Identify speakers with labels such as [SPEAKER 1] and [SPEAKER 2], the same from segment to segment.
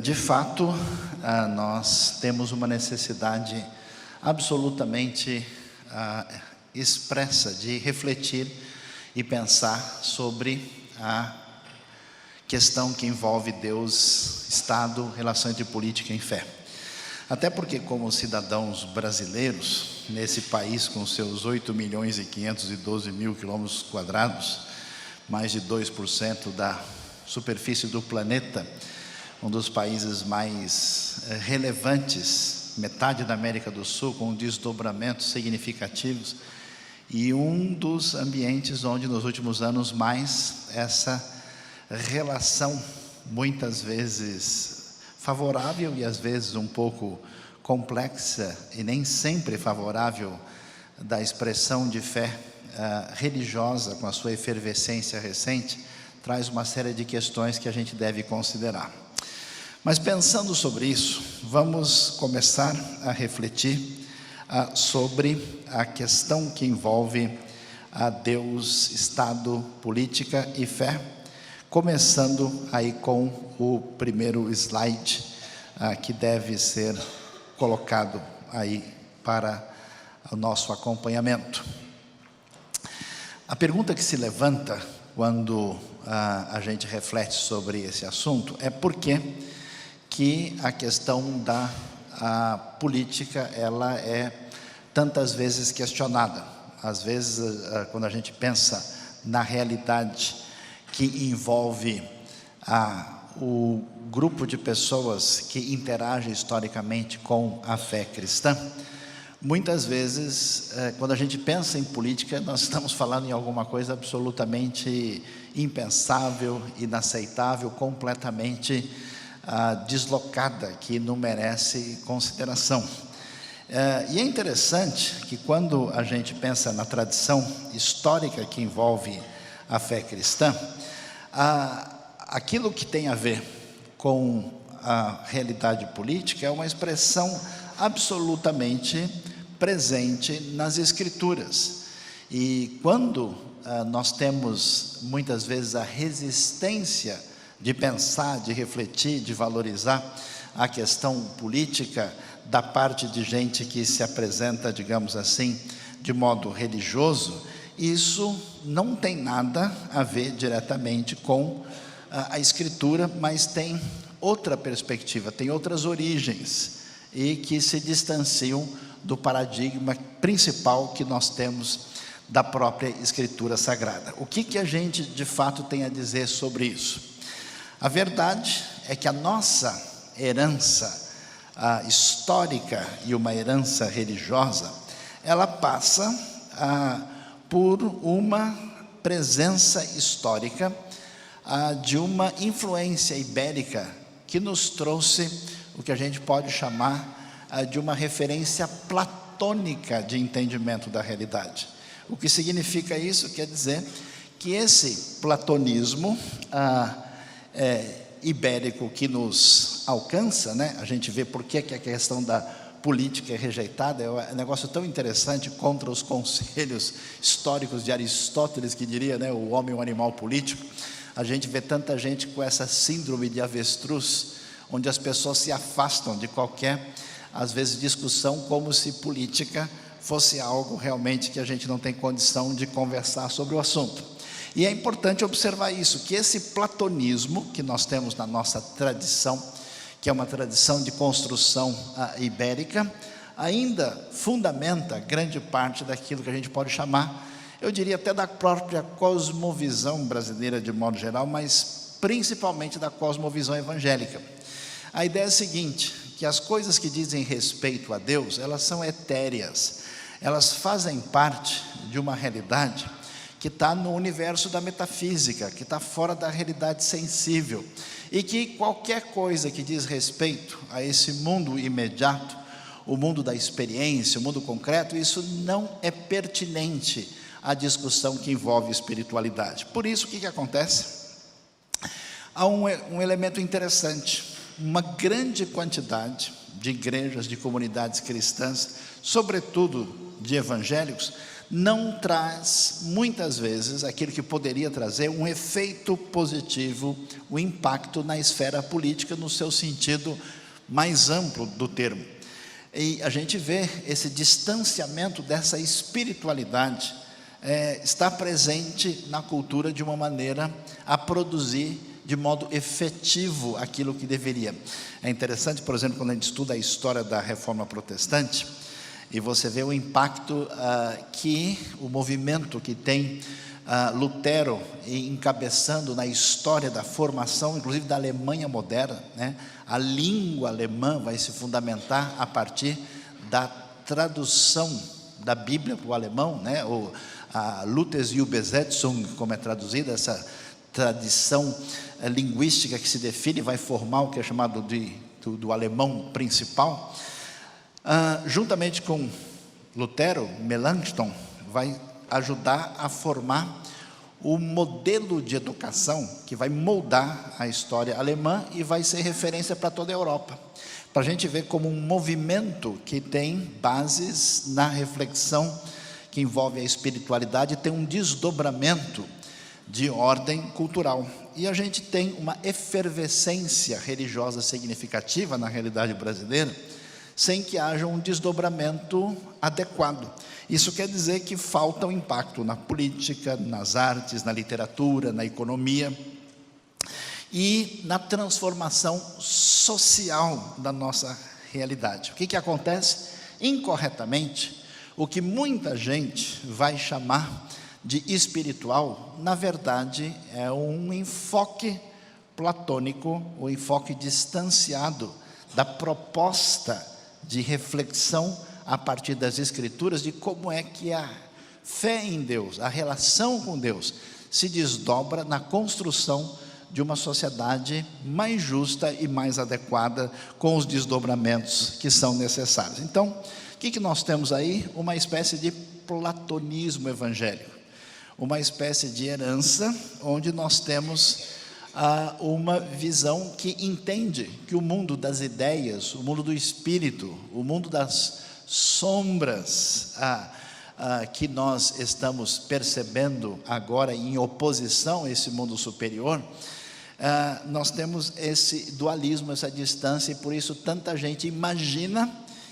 [SPEAKER 1] De fato, nós temos uma necessidade absolutamente expressa de refletir e pensar sobre a questão que envolve Deus, Estado, relação entre política e fé. Até porque, como cidadãos brasileiros, nesse país com seus 8.512.000 quilômetros quadrados, mais de 2% da superfície do planeta, um dos países mais relevantes, metade da América do Sul, com desdobramentos significativos, e um dos ambientes onde nos últimos anos mais essa relação, muitas vezes favorável e às vezes um pouco complexa e nem sempre favorável, da expressão de fé religiosa com a sua efervescência recente, traz uma série de questões que a gente deve considerar. Mas pensando sobre isso, vamos começar a refletir sobre a questão que envolve a Deus, Estado, política e fé, começando aí com o primeiro slide que deve ser colocado aí para o nosso acompanhamento. A pergunta que se levanta quando a gente reflete sobre esse assunto é por que a questão da política ela é tantas vezes questionada. Às vezes, quando a gente pensa na realidade que envolve o grupo de pessoas que interage historicamente com a fé cristã, muitas vezes, quando a gente pensa em política, nós estamos falando em alguma coisa absolutamente impensável, inaceitável, completamente deslocada, que não merece consideração. E é interessante que quando a gente pensa na tradição histórica que envolve a fé cristã, aquilo que tem a ver com a realidade política é uma expressão absolutamente presente nas Escrituras. E quando nós temos muitas vezes a resistência de pensar, de refletir, de valorizar a questão política da parte de gente que se apresenta, digamos assim, de modo religioso, isso não tem nada a ver diretamente com a Escritura, mas tem outra perspectiva, tem outras origens e que se distanciam do paradigma principal que nós temos da própria Escritura Sagrada. O que a gente de fato tem a dizer sobre isso? A verdade é que a nossa herança histórica e uma herança religiosa, ela passa por uma presença histórica de uma influência ibérica que nos trouxe o que a gente pode chamar de uma referência platônica de entendimento da realidade. O que significa isso? Quer dizer que esse platonismo ibérico que nos alcança, né? A gente vê por que a questão da política é rejeitada, é um negócio tão interessante, contra os conselhos históricos de Aristóteles, que diria, né, o homem é um animal político. A gente vê tanta gente com essa síndrome de avestruz, onde as pessoas se afastam de qualquer, às vezes, discussão, como se política fosse algo realmente que a gente não tem condição de conversar sobre o assunto. E é importante observar isso, que esse platonismo que nós temos na nossa tradição, que é uma tradição de construção ibérica, ainda fundamenta grande parte daquilo que a gente pode chamar, eu diria até da própria cosmovisão brasileira de modo geral, mas principalmente da cosmovisão evangélica. A ideia é a seguinte, que as coisas que dizem respeito a Deus, elas são etéreas, elas fazem parte de uma realidade que está no universo da metafísica, que está fora da realidade sensível, e que qualquer coisa que diz respeito a esse mundo imediato, o mundo da experiência, o mundo concreto, isso não é pertinente à discussão que envolve espiritualidade. Por isso, o que acontece? Há um elemento interessante, uma grande quantidade de igrejas, de comunidades cristãs, sobretudo de evangélicos, não traz, muitas vezes, aquilo que poderia trazer um efeito positivo, o impacto na esfera política, no seu sentido mais amplo do termo. E a gente vê esse distanciamento dessa espiritualidade, está presente na cultura de uma maneira a produzir de modo efetivo aquilo que deveria. É interessante, por exemplo, quando a gente estuda a história da Reforma Protestante, e você vê o impacto que o movimento que tem Lutero encabeçando na história da formação, inclusive da Alemanha moderna, né? A língua alemã vai se fundamentar a partir da tradução da Bíblia para o alemão, né? A Luthersübersetzung, como é traduzida, essa tradição linguística que se define, vai formar o que é chamado do alemão principal. Juntamente com Lutero, Melanchthon vai ajudar a formar o modelo de educação que vai moldar a história alemã e vai ser referência para toda a Europa. Para a gente ver como um movimento que tem bases na reflexão que envolve a espiritualidade, tem um desdobramento de ordem cultural. E a gente tem uma efervescência religiosa significativa na realidade brasileira, sem que haja um desdobramento adequado. Isso quer dizer que falta um impacto na política, nas artes, na literatura, na economia e na transformação social da nossa realidade. O que acontece? Incorretamente, o que muita gente vai chamar de espiritual, na verdade, é um enfoque platônico, um enfoque distanciado da proposta de reflexão a partir das Escrituras, de como é que a fé em Deus, a relação com Deus, se desdobra na construção de uma sociedade mais justa e mais adequada, com os desdobramentos que são necessários. Então, o que nós temos aí? Uma espécie de platonismo evangélico, uma espécie de herança, onde nós temos uma visão que entende que o mundo das ideias, o mundo do espírito, o mundo das sombras que nós estamos percebendo agora em oposição a esse mundo superior, nós temos esse dualismo, essa distância, e por isso tanta gente imagina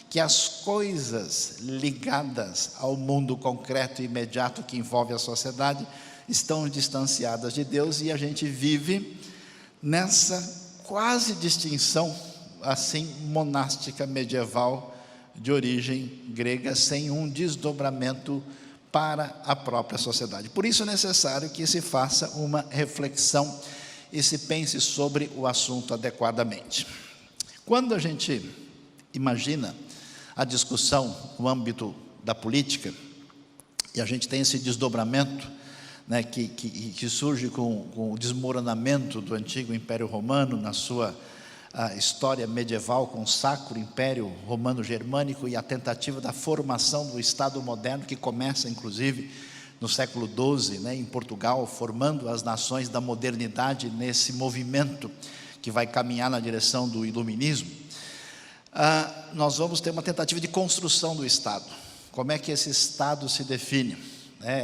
[SPEAKER 1] que as coisas ligadas ao mundo concreto e imediato que envolve a sociedade estão distanciadas de Deus, e a gente vive nessa quase distinção assim monástica medieval de origem grega, sem um desdobramento para a própria sociedade. Por isso é necessário que se faça uma reflexão e se pense sobre o assunto adequadamente. Quando a gente imagina a discussão no âmbito da política, e a gente tem esse desdobramento, né, que surge com o desmoronamento do antigo Império Romano, na sua história medieval, com o Sacro Império Romano-Germânico e a tentativa da formação do Estado moderno, que começa inclusive no século XII, né, em Portugal, formando as nações da modernidade nesse movimento que vai caminhar na direção do iluminismo. Nós vamos ter uma tentativa de construção do Estado. Como é que esse Estado se define?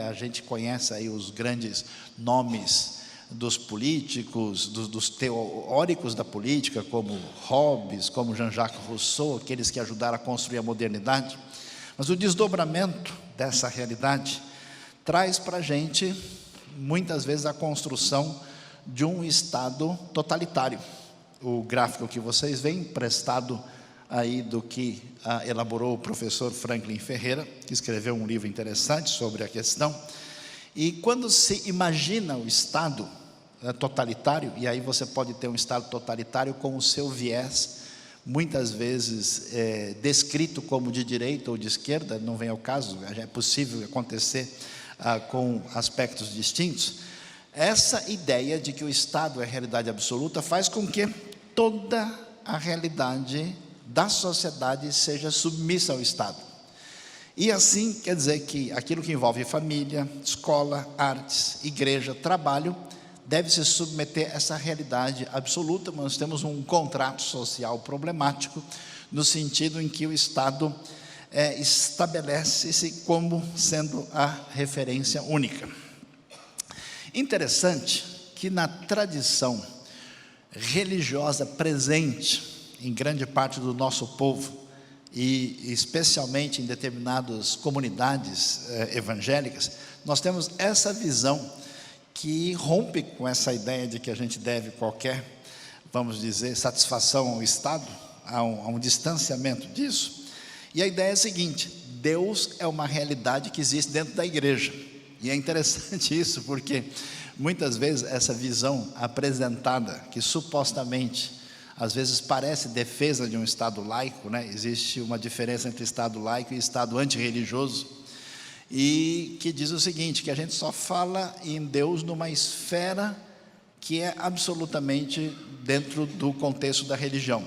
[SPEAKER 1] A gente conhece aí os grandes nomes dos políticos, dos teóricos da política, como Hobbes, como Jean-Jacques Rousseau, aqueles que ajudaram a construir a modernidade. Mas o desdobramento dessa realidade traz para a gente, muitas vezes, a construção de um Estado totalitário. O gráfico que vocês veem, emprestado aí do que elaborou o professor Franklin Ferreira, que escreveu um livro interessante sobre a questão. E quando se imagina o Estado totalitário, e aí você pode ter um Estado totalitário com o seu viés, muitas vezes descrito como de direita ou de esquerda, não vem ao caso, já é possível acontecer com aspectos distintos. Essa ideia de que o Estado é a realidade absoluta faz com que toda a realidade da sociedade seja submissa ao Estado. E assim, quer dizer que aquilo que envolve família, escola, artes, igreja, trabalho, deve se submeter a essa realidade absoluta. Mas nós temos um contrato social problemático, no sentido em que o Estado estabelece-se como sendo a referência única. Interessante que na tradição religiosa presente em grande parte do nosso povo, e especialmente em determinadas comunidades evangélicas, nós temos essa visão que rompe com essa ideia de que a gente deve qualquer, vamos dizer, satisfação ao Estado, a um distanciamento disso. E a ideia é a seguinte: Deus é uma realidade que existe dentro da igreja. E é interessante isso, porque muitas vezes essa visão apresentada, que supostamente, às vezes parece defesa de um Estado laico, né? Existe uma diferença entre Estado laico e Estado antirreligioso, e que diz o seguinte, que a gente só fala em Deus numa esfera que é absolutamente dentro do contexto da religião.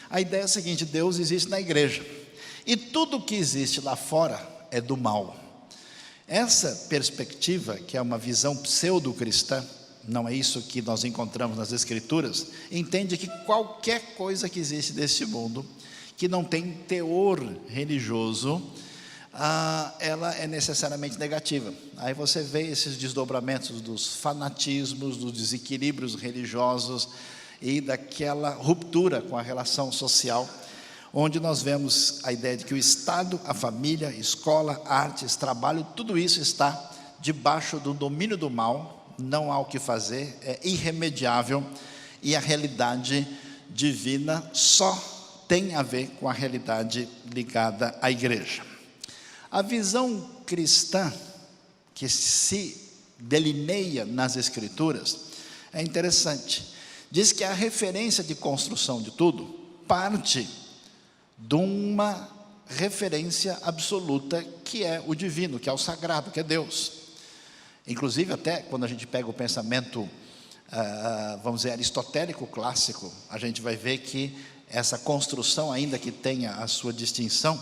[SPEAKER 1] A ideia é a seguinte: Deus existe na igreja, e tudo que existe lá fora é do mal. Essa perspectiva, que é uma visão pseudo-cristã, não é isso que nós encontramos nas Escrituras, entende que qualquer coisa que existe neste mundo, que não tem teor religioso, ela é necessariamente negativa. Aí você vê esses desdobramentos dos fanatismos, dos desequilíbrios religiosos e daquela ruptura com a relação social, onde nós vemos a ideia de que o Estado, a família, escola, artes, trabalho, tudo isso está debaixo do domínio do mal, não há o que fazer, é irremediável, e a realidade divina só tem a ver com a realidade ligada à igreja. A visão cristã que se delineia nas Escrituras é interessante. Diz que a referência de construção de tudo parte de uma referência absoluta, que é o divino, que é o sagrado, que é Deus. Inclusive, até quando a gente pega o pensamento, vamos dizer, aristotélico clássico, a gente vai ver que essa construção, ainda que tenha a sua distinção,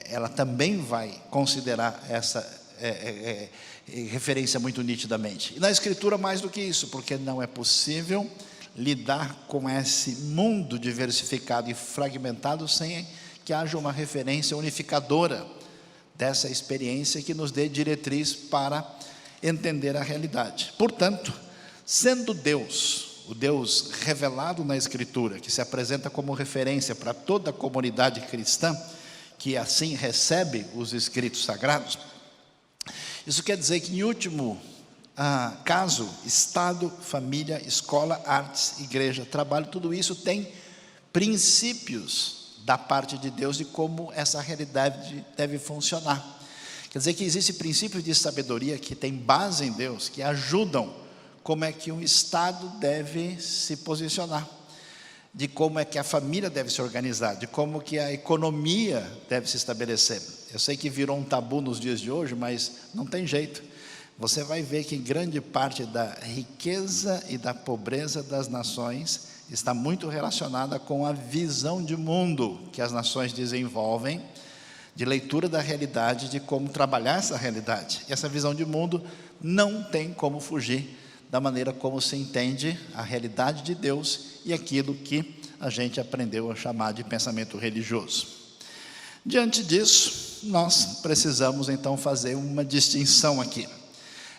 [SPEAKER 1] ela também vai considerar essa referência muito nitidamente. E na Escritura mais do que isso, porque não é possível lidar com esse mundo diversificado e fragmentado sem que haja uma referência unificadora dessa experiência que nos dê diretriz para entender a realidade. Portanto, sendo Deus, o Deus revelado na Escritura, que se apresenta como referência para toda a comunidade cristã, que assim recebe os escritos sagrados, isso quer dizer que, em último caso, Estado, família, escola, artes, igreja, trabalho, tudo isso tem princípios da parte de Deus de como essa realidade deve funcionar. Quer dizer que existem princípios de sabedoria que têm base em Deus, que ajudam como é que um Estado deve se posicionar, de como é que a família deve se organizar, de como que a economia deve se estabelecer. Eu sei que virou um tabu nos dias de hoje, mas não tem jeito. Você vai ver que grande parte da riqueza e da pobreza das nações está muito relacionada com a visão de mundo que as nações desenvolvem, de leitura da realidade, de como trabalhar essa realidade. E essa visão de mundo não tem como fugir da maneira como se entende a realidade de Deus e aquilo que a gente aprendeu a chamar de pensamento religioso. Diante disso, nós precisamos então fazer uma distinção aqui.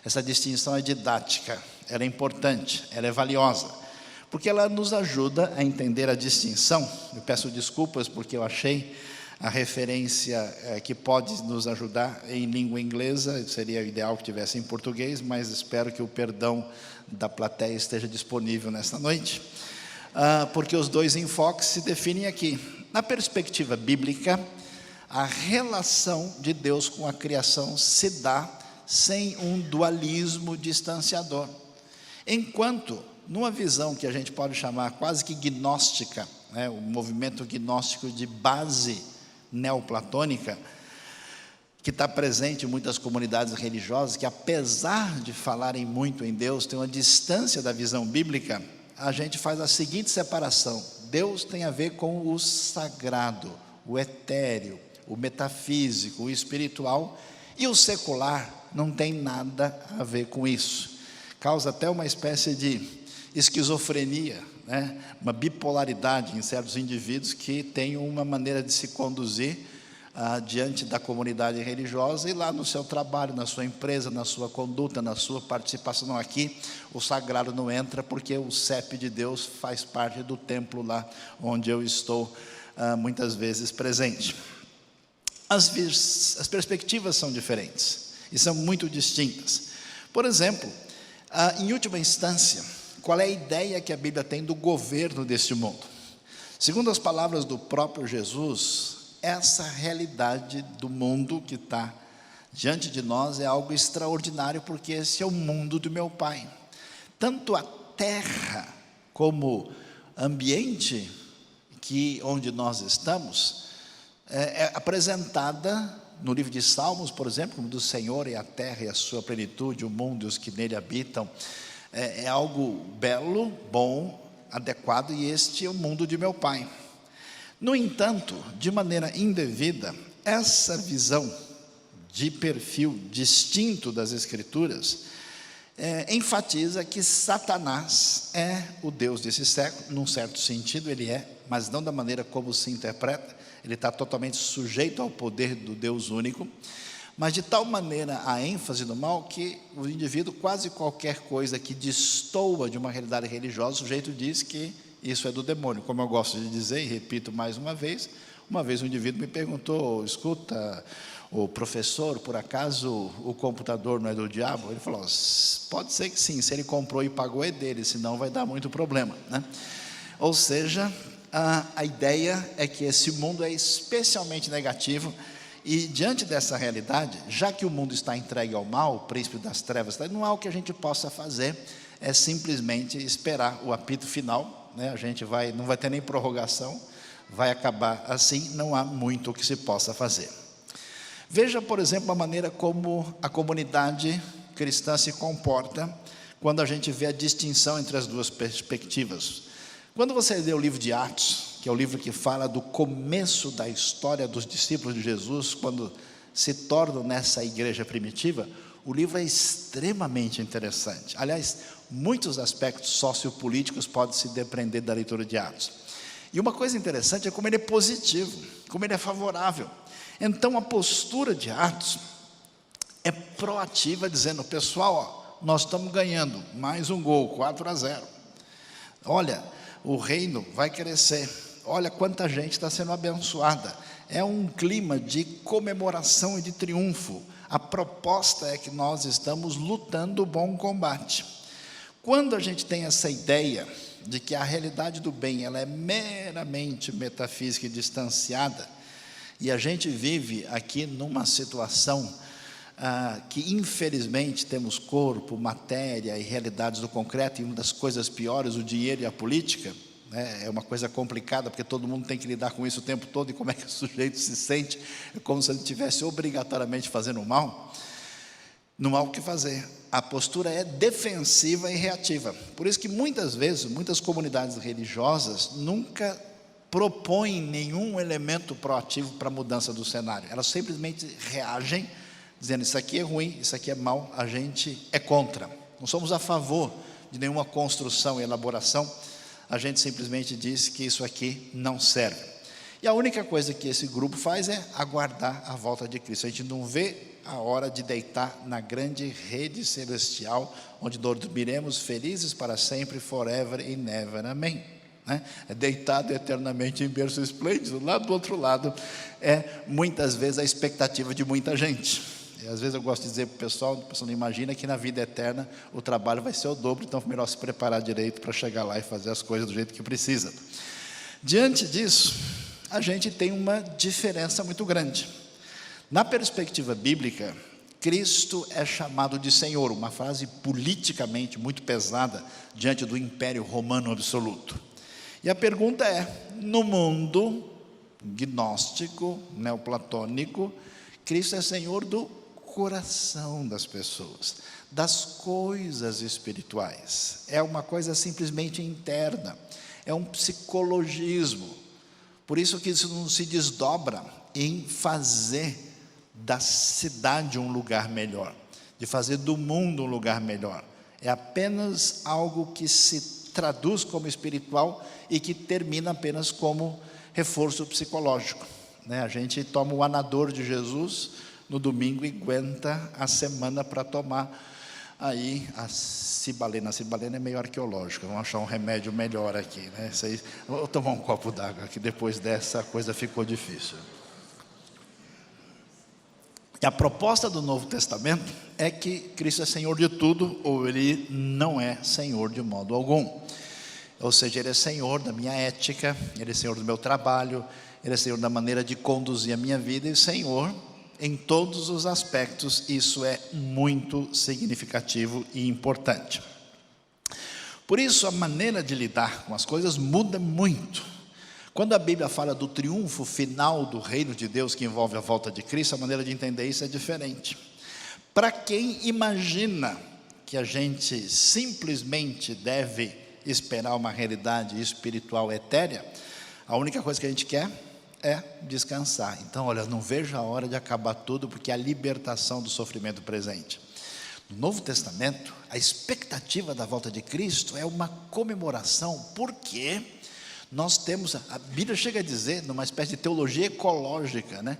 [SPEAKER 1] Essa distinção é didática, ela é importante, ela é valiosa, porque ela nos ajuda a entender a distinção. Eu peço desculpas porque eu achei a referência que pode nos ajudar em língua inglesa, seria ideal que tivesse em português, mas espero que o perdão da plateia esteja disponível nesta noite, porque os dois enfoques se definem aqui. Na perspectiva bíblica, a relação de Deus com a criação se dá sem um dualismo distanciador. Enquanto, numa visão que a gente pode chamar quase que gnóstica, né, o movimento gnóstico de base neoplatônica, que está presente em muitas comunidades religiosas, que apesar de falarem muito em Deus, tem uma distância da visão bíblica, a gente faz a seguinte separação: Deus tem a ver com o sagrado, o etéreo, o metafísico, o espiritual, e o secular não tem nada a ver com isso. Causa até uma espécie de esquizofrenia, uma bipolaridade em certos indivíduos que têm uma maneira de se conduzir diante da comunidade religiosa, e lá no seu trabalho, na sua empresa, na sua conduta, na sua participação. Não, aqui o sagrado não entra, porque o CEP de Deus faz parte do templo lá onde eu estou muitas vezes presente. As perspectivas são diferentes e são muito distintas. Por exemplo, em última instância, qual é a ideia que a Bíblia tem do governo deste mundo? Segundo as palavras do próprio Jesus, essa realidade do mundo que está diante de nós é algo extraordinário, porque esse é o mundo do meu Pai. Tanto a terra como ambiente onde nós estamos é apresentada no livro de Salmos, por exemplo, como do Senhor é a terra e a sua plenitude, o mundo e os que nele habitam. É algo belo, bom, adequado, e este é o mundo de meu Pai. No entanto, de maneira indevida, essa visão de perfil distinto das Escrituras enfatiza que Satanás é o Deus desse século. Num certo sentido ele é, mas não da maneira como se interpreta. Ele está totalmente sujeito ao poder do Deus único, mas de tal maneira a ênfase no mal, que o indivíduo, quase qualquer coisa que destoa de uma realidade religiosa, o sujeito diz que isso é do demônio. Como eu gosto de dizer, e repito mais uma vez um indivíduo me perguntou: escuta, o professor, por acaso o computador não é do diabo? Ele falou: pode ser que sim, se ele comprou e pagou é dele, senão vai dar muito problema, né? Ou seja, a ideia é que esse mundo é especialmente negativo, e diante dessa realidade, já que o mundo está entregue ao mal, o príncipe das trevas, não há o que a gente possa fazer, é simplesmente esperar o apito final, né? A gente não vai ter nem prorrogação, vai acabar assim, não há muito o que se possa fazer. Veja, por exemplo, a maneira como a comunidade cristã se comporta quando a gente vê a distinção entre as duas perspectivas. Quando você lê o livro de Atos, que é o livro que fala do começo da história dos discípulos de Jesus, quando se tornam nessa igreja primitiva, o livro é extremamente interessante. Aliás, muitos aspectos sociopolíticos podem se depender da leitura de Atos. E uma coisa interessante é como ele é positivo, como ele é favorável. Então a postura de Atos é proativa, dizendo: pessoal, nós estamos ganhando mais um gol, 4-0. Olha, o reino vai crescer. Olha quanta gente está sendo abençoada. É um clima de comemoração e de triunfo. A proposta é que nós estamos lutando o bom combate. Quando a gente tem essa ideia de que a realidade do bem ela é meramente metafísica e distanciada, e a gente vive aqui numa situação que infelizmente temos corpo, matéria e realidades do concreto, e uma das coisas piores, o dinheiro e a política, né? É uma coisa complicada, porque todo mundo tem que lidar com isso o tempo todo, e como é que o sujeito se sente? É como se ele estivesse obrigatoriamente fazendo mal. Não há o que fazer, a postura é defensiva e reativa. Por isso que muitas vezes, muitas comunidades religiosas nunca propõem nenhum elemento proativo para a mudança do cenário. Elas simplesmente reagem, dizendo: isso aqui é ruim, isso aqui é mal, a gente é contra. Não somos a favor de nenhuma construção e elaboração, a gente simplesmente diz que isso aqui não serve. E a única coisa que esse grupo faz é aguardar a volta de Cristo. A gente não vê a hora de deitar na grande rede celestial, onde dormiremos felizes para sempre, forever and ever, amém, né? É deitado eternamente em berço esplêndido. Lá do outro lado é muitas vezes a expectativa de muita gente. E às vezes eu gosto de dizer para o pessoal não imagina que na vida eterna o trabalho vai ser o dobro, então é melhor se preparar direito para chegar lá e fazer as coisas do jeito que precisa. Diante disso, a gente tem uma diferença muito grande. Na perspectiva bíblica, Cristo é chamado de Senhor, uma frase politicamente muito pesada diante do Império Romano absoluto. E a pergunta é: no mundo gnóstico, neoplatônico, Cristo é Senhor do coração das pessoas, das coisas espirituais. É uma coisa simplesmente interna, é um psicologismo. Por isso que isso não se desdobra em fazer da cidade um lugar melhor, de fazer do mundo um lugar melhor. É apenas algo que se traduz como espiritual e que termina apenas como reforço psicológico. né? A gente toma o anador de Jesus no domingo e aguenta a semana para tomar aí a cibalena. A cibalena é meio arqueológica, vamos achar um remédio melhor aqui, né? Isso aí, vou tomar um copo d'água, que depois dessa coisa ficou difícil. E a proposta do Novo Testamento é que Cristo é Senhor de tudo, ou Ele não é Senhor de modo algum. Ou seja, Ele é Senhor da minha ética, Ele é Senhor do meu trabalho, Ele é Senhor da maneira de conduzir a minha vida, e Senhor em todos os aspectos. Isso é muito significativo e importante. Por isso, a maneira de lidar com as coisas muda muito. Quando a Bíblia fala do triunfo final do reino de Deus, que envolve a volta de Cristo, a maneira de entender isso é diferente. Para quem imagina que a gente simplesmente deve esperar uma realidade espiritual etérea, a única coisa que a gente quer é descansar. Então, olha, não vejo a hora de acabar tudo, porque é a libertação do sofrimento presente. No Novo Testamento, a expectativa da volta de Cristo é uma comemoração, porque nós temos, a Bíblia chega a dizer, numa espécie de teologia ecológica, né,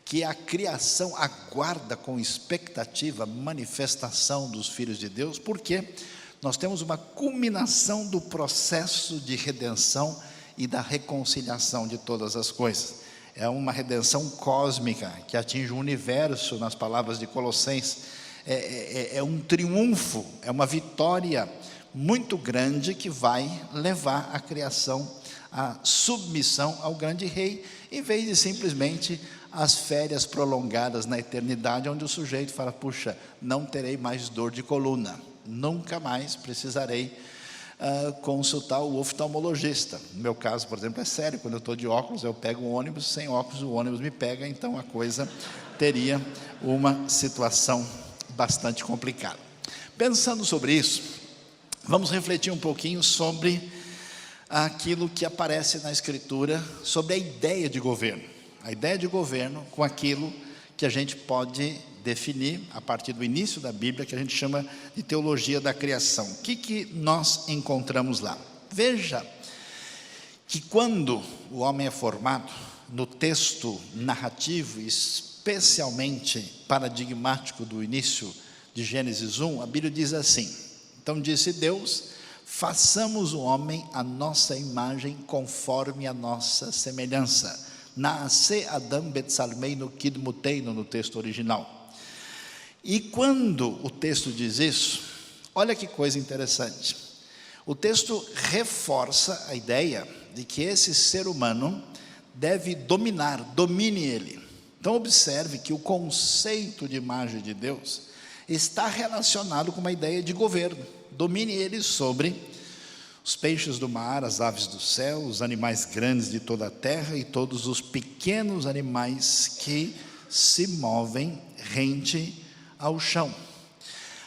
[SPEAKER 1] que a criação aguarda com expectativa a manifestação dos filhos de Deus, porque nós temos uma culminação do processo de redenção e da reconciliação de todas as coisas. É uma redenção cósmica que atinge o universo, nas palavras de Colossenses. É um triunfo, é uma vitória muito grande que vai levar a criação à submissão ao grande rei, em vez de simplesmente as férias prolongadas na eternidade, onde o sujeito fala: puxa, não terei mais dor de coluna, nunca mais precisarei consultar o oftalmologista. No meu caso, por exemplo, é sério, quando eu estou de óculos, eu pego um ônibus, sem óculos o ônibus me pega, então a coisa teria uma situação bastante complicada. Pensando sobre isso, vamos refletir um pouquinho sobre aquilo que aparece na Escritura, sobre a ideia de governo. A ideia de governo com aquilo que a gente pode definir a partir do início da Bíblia, que a gente chama de teologia da criação. O que nós encontramos lá? Veja que quando o homem é formado, no texto narrativo, especialmente paradigmático do início de Gênesis 1, a Bíblia diz assim: então disse Deus, façamos o homem à nossa imagem, conforme a nossa semelhança. Naase Adam Betsalmeino Kidmuteino, no texto original. E quando o texto diz isso, olha que coisa interessante. O texto reforça a ideia de que esse ser humano deve domine ele. Então observe que o conceito de imagem de Deus está relacionado com uma ideia de governo. Domine ele sobre os peixes do mar, as aves do céu, os animais grandes de toda a terra e todos os pequenos animais que se movem rente ao chão.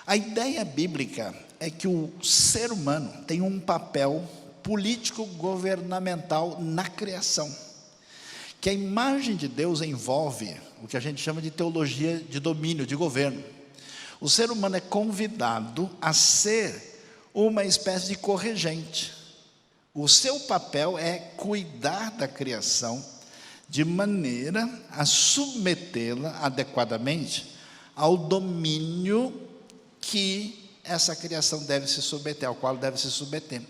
[SPEAKER 1] A ideia bíblica é que o ser humano tem um papel político-governamental na criação, que a imagem de Deus envolve o que a gente chama de teologia de domínio, de governo. O ser humano é convidado a ser uma espécie de corregente. O seu papel é cuidar da criação de maneira a submetê-la adequadamente ao domínio que essa criação deve se submeter, ao qual deve se submeter.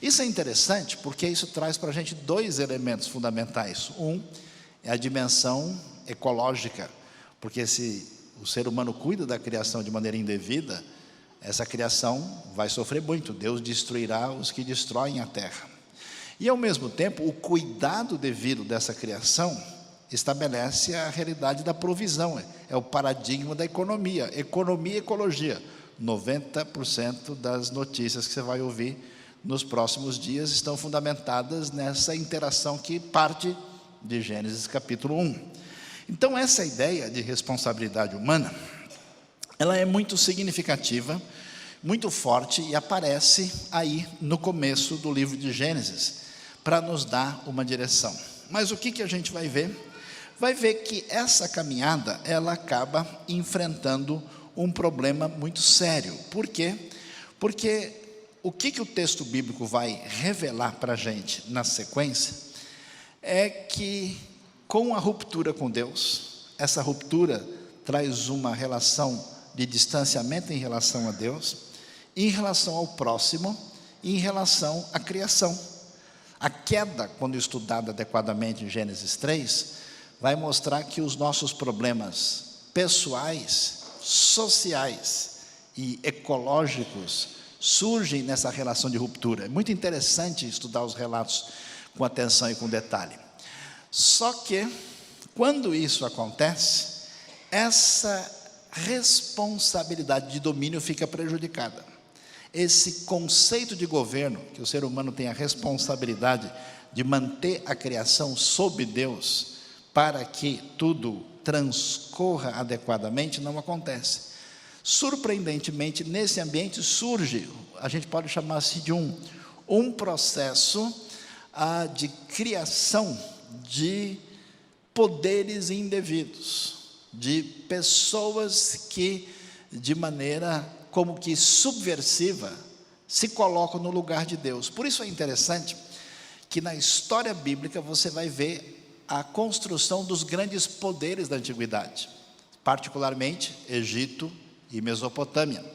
[SPEAKER 1] Isso é interessante porque isso traz para a gente dois elementos fundamentais. Um é a dimensão ecológica, porque se o ser humano cuida da criação de maneira indevida, essa criação vai sofrer muito. Deus destruirá os que destroem a terra. E ao mesmo tempo, o cuidado devido dessa criação estabelece a realidade da provisão. É o paradigma da economia. Economia e ecologia. 90% das notícias que você vai ouvir nos próximos dias estão fundamentadas nessa interação que parte de Gênesis capítulo 1. Então essa ideia de responsabilidade humana, ela é muito significativa, muito forte, e aparece aí no começo do livro de Gênesis, para nos dar uma direção. Mas o que a gente vai ver? Vai ver que essa caminhada, ela acaba enfrentando um problema muito sério. Por quê? Porque o que o texto bíblico vai revelar para a gente na sequência, é que com a ruptura com Deus, essa ruptura traz uma relação de distanciamento em relação a Deus, em relação ao próximo, e em relação à criação. A queda, quando estudada adequadamente em Gênesis 3, vai mostrar que os nossos problemas pessoais, sociais e ecológicos surgem nessa relação de ruptura. É muito interessante estudar os relatos com atenção e com detalhe. Só que, quando isso acontece, essa responsabilidade de domínio fica prejudicada. Esse conceito de governo, que o ser humano tem a responsabilidade de manter a criação sob Deus, para que tudo transcorra adequadamente, não acontece. Surpreendentemente, nesse ambiente surge, a gente pode chamar assim de um processo de criação de poderes indevidos, de pessoas que, de maneira como que subversiva, se colocam no lugar de Deus. Por isso é interessante que na história bíblica você vai ver a construção dos grandes poderes da antiguidade, particularmente Egito e Mesopotâmia.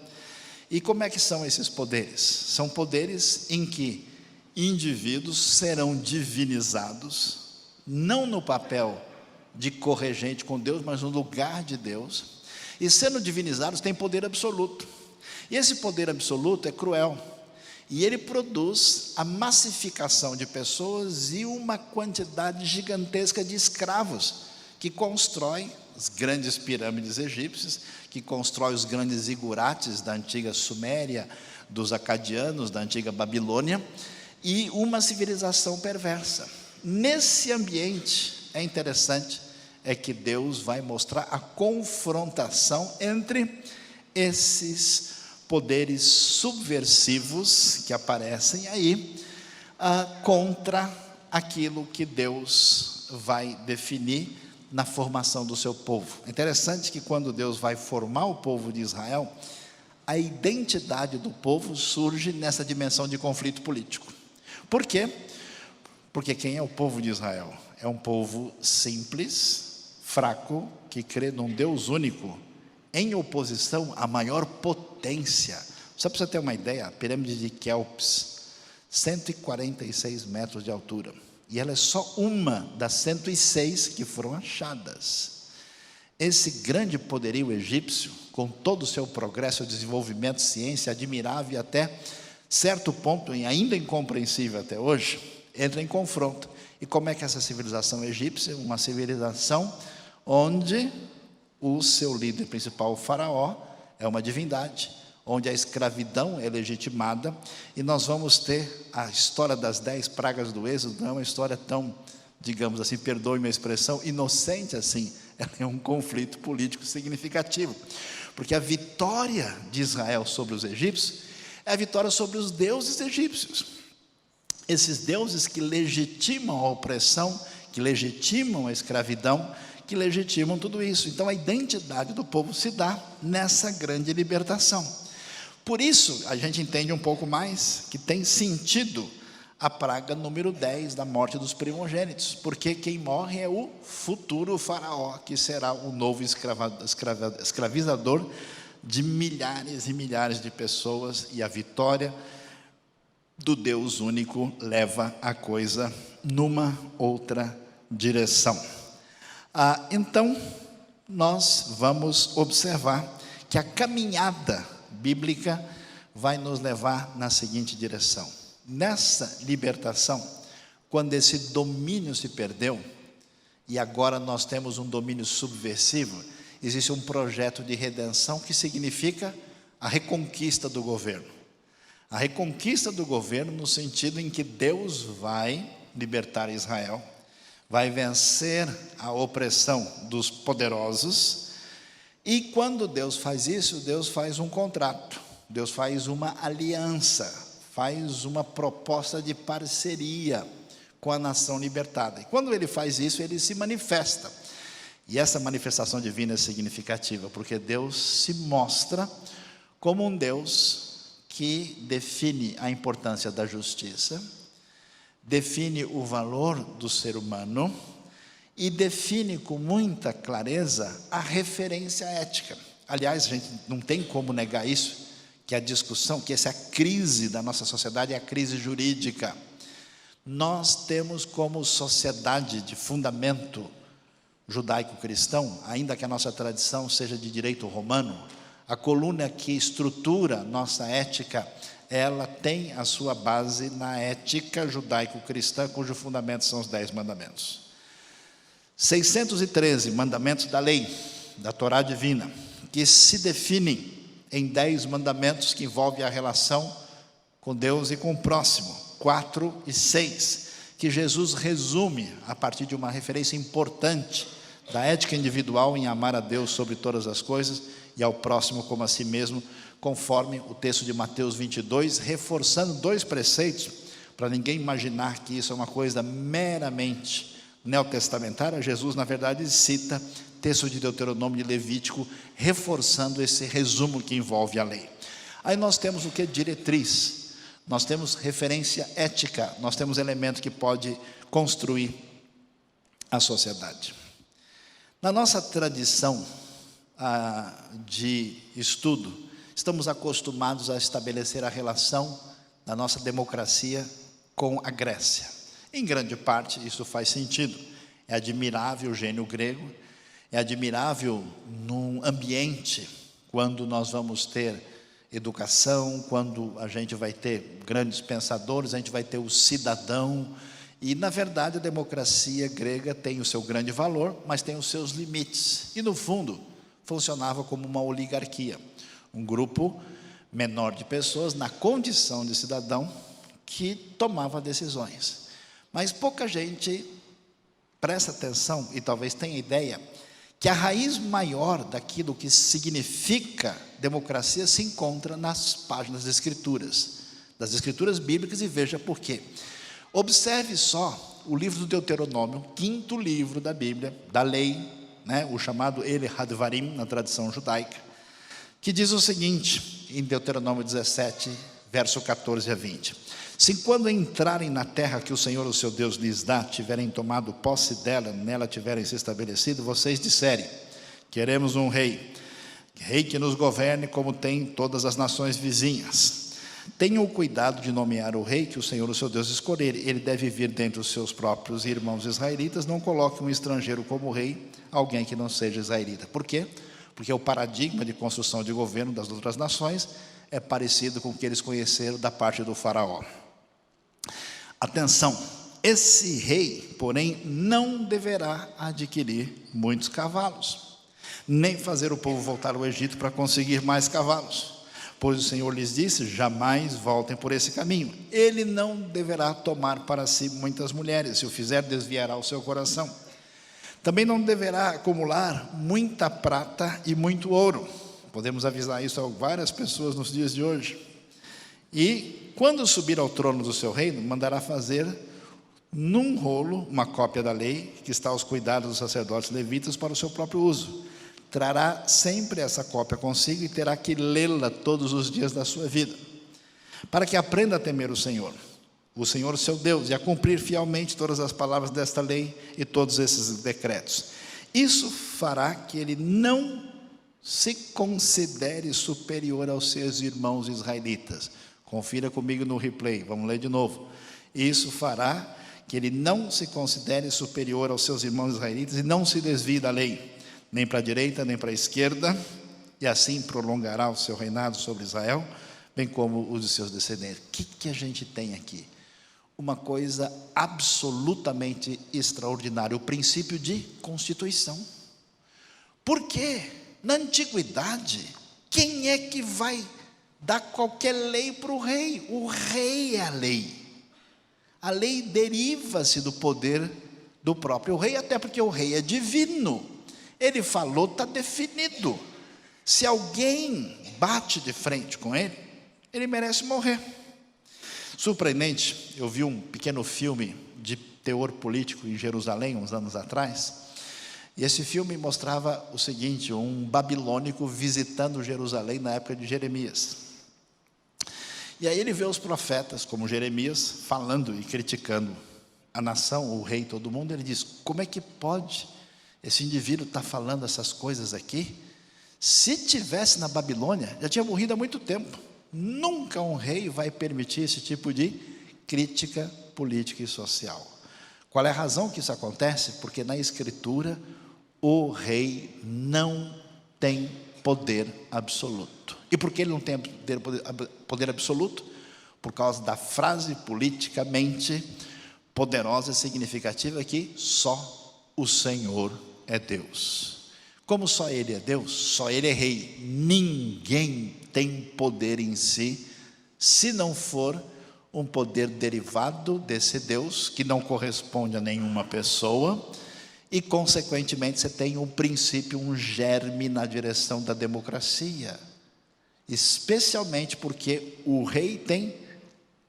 [SPEAKER 1] E como é que são esses poderes? São poderes em que indivíduos serão divinizados, não no papel de corregente com Deus, mas no lugar de Deus, e sendo divinizados têm poder absoluto. E esse poder absoluto é cruel, e ele produz a massificação de pessoas e uma quantidade gigantesca de escravos, que constrói as grandes pirâmides egípcias, que constrói os grandes zigurates da antiga Suméria, dos acadianos, da antiga Babilônia, e uma civilização perversa. Nesse ambiente, é interessante, é que Deus vai mostrar a confrontação entre esses poderes subversivos que aparecem aí, contra aquilo que Deus vai definir na formação do seu povo. É interessante que quando Deus vai formar o povo de Israel, a identidade do povo surge nessa dimensão de conflito político. Por quê? Porque quem é o povo de Israel? É um povo simples, fraco, que crê num Deus único, em oposição à maior potência. Só para você ter uma ideia, a pirâmide de Quéops, 146 metros de altura, e ela é só uma das 106 que foram achadas. Esse grande poderio egípcio, com todo o seu progresso, desenvolvimento, ciência admirável e até certo ponto, ainda incompreensível até hoje, entra em confronto. E como é que essa civilização egípcia, uma civilização onde o seu líder principal, o faraó, é uma divindade, onde a escravidão é legitimada, e nós vamos ter a história das 10 pragas do Êxodo. Não é uma história tão, digamos assim, perdoe-me a expressão, inocente assim. Ela é um conflito político significativo, porque a vitória de Israel sobre os egípcios é a vitória sobre os deuses egípcios, esses deuses que legitimam a opressão, que legitimam a escravidão, que legitimam tudo isso. Então a identidade do povo se dá nessa grande libertação. Por isso a gente entende um pouco mais que tem sentido a praga número 10 da morte dos primogênitos, porque quem morre é o futuro faraó, que será o novo escravizador de milhares e milhares de pessoas, e a vitória do Deus único leva a coisa numa outra direção. Então, nós vamos observar que a caminhada bíblica vai nos levar na seguinte direção. Nessa libertação, quando esse domínio se perdeu, e agora nós temos um domínio subversivo, existe um projeto de redenção que significa a reconquista do governo. A reconquista do governo no sentido em que Deus vai libertar Israel, vai vencer a opressão dos poderosos, e quando Deus faz isso, Deus faz um contrato, Deus faz uma aliança, faz uma proposta de parceria com a nação libertada. E quando Ele faz isso, Ele se manifesta. E essa manifestação divina é significativa, porque Deus se mostra como um Deus que define a importância da justiça, define o valor do ser humano e define com muita clareza a referência ética. Aliás, a gente não tem como negar isso, que a discussão, que essa é a crise da nossa sociedade, é a crise jurídica. Nós temos como sociedade de fundamento judaico-cristão, ainda que a nossa tradição seja de direito romano, a coluna que estrutura nossa ética, ela tem a sua base na ética judaico-cristã, cujo fundamento são os 10 mandamentos. 613 mandamentos da lei, da Torá divina, que se definem em 10 mandamentos que envolvem a relação com Deus e com o próximo, 4 e 6, que Jesus resume a partir de uma referência importante da ética individual em amar a Deus sobre todas as coisas e ao próximo como a si mesmo, conforme o texto de Mateus 22, reforçando 2 preceitos, para ninguém imaginar que isso é uma coisa meramente neotestamentária. Jesus, na verdade, cita texto de Deuteronômio e Levítico, reforçando esse resumo que envolve a lei. Aí nós temos o que? Diretriz. Nós temos referência ética, nós temos elemento que pode construir a sociedade. Na nossa tradição de estudo, estamos acostumados a estabelecer a relação da nossa democracia com a Grécia. Em grande parte, isso faz sentido. É admirável o gênio grego, é admirável num ambiente, quando nós vamos ter educação, quando a gente vai ter grandes pensadores, a gente vai ter o cidadão, e na verdade a democracia grega tem o seu grande valor, mas tem os seus limites, e no fundo funcionava como uma oligarquia, um grupo menor de pessoas na condição de cidadão que tomava decisões. Mas pouca gente presta atenção e talvez tenha ideia que a raiz maior daquilo que significa democracia se encontra nas páginas das escrituras bíblicas, e veja por quê. Observe só o livro do Deuteronômio, 5º livro da Bíblia, da lei, o chamado Ele Hadvarim, na tradição judaica, que diz o seguinte, em Deuteronômio 17, verso 14 a 20. Se quando entrarem na terra que o Senhor, o seu Deus, lhes dá, tiverem tomado posse dela, nela tiverem se estabelecido, vocês disserem, queremos um rei que nos governe como tem todas as nações vizinhas. Tenham o cuidado de nomear o rei que o Senhor, o seu Deus, escolher. Ele deve vir dentre os seus próprios irmãos israelitas. Não coloque um estrangeiro como rei, alguém que não seja israelita. Por quê? Porque o paradigma de construção de governo das outras nações é parecido com o que eles conheceram da parte do faraó. Atenção, esse rei, porém, não deverá adquirir muitos cavalos, nem fazer o povo voltar ao Egito para conseguir mais cavalos. Pois o Senhor lhes disse, jamais voltem por esse caminho. Ele não deverá tomar para si muitas mulheres, se o fizer desviará o seu coração. Também não deverá acumular muita prata e muito ouro. Podemos avisar isso a várias pessoas nos dias de hoje. E quando subir ao trono do seu reino, mandará fazer num rolo uma cópia da lei, que está aos cuidados dos sacerdotes levitas para o seu próprio uso. Trará sempre essa cópia consigo e terá que lê-la todos os dias da sua vida, para que aprenda a temer o Senhor seu Deus, e a cumprir fielmente todas as palavras desta lei e todos esses decretos. Isso fará que ele não se considere superior aos seus irmãos israelitas. Confira comigo no replay, vamos ler de novo. Isso fará que ele não se considere superior aos seus irmãos israelitas e não se desvie da lei, nem para a direita, nem para a esquerda, e assim prolongará o seu reinado sobre Israel, bem como os de seus descendentes. O que a gente tem aqui? Uma coisa absolutamente extraordinária, o princípio de constituição. Por quê? Na antiguidade, quem é que vai dar qualquer lei para o rei? O rei é a lei. A lei deriva-se do poder do próprio rei, até porque o rei é divino. Ele falou, está definido. Se alguém bate de frente com ele, ele merece morrer. Surpreendente, eu vi um pequeno filme de teor político em Jerusalém, uns anos atrás, e esse filme mostrava o seguinte, um babilônico visitando Jerusalém na época de Jeremias. E aí ele vê os profetas, como Jeremias, falando e criticando a nação, o rei, todo mundo, ele diz: como é que pode esse indivíduo estar falando essas coisas aqui? Se tivesse na Babilônia, já tinha morrido há muito tempo. Nunca um rei vai permitir esse tipo de crítica política e social. Qual é a razão que isso acontece? Porque na Escritura o rei não tem poder absoluto. E por que ele não tem poder absoluto? Por causa da frase politicamente poderosa e significativa que só o Senhor é Deus. Como só Ele é Deus, só Ele é rei, ninguém tem poder em si, se não for um poder derivado desse Deus, que não corresponde a nenhuma pessoa, e consequentemente você tem um princípio, um germe na direção da democracia, especialmente porque o rei tem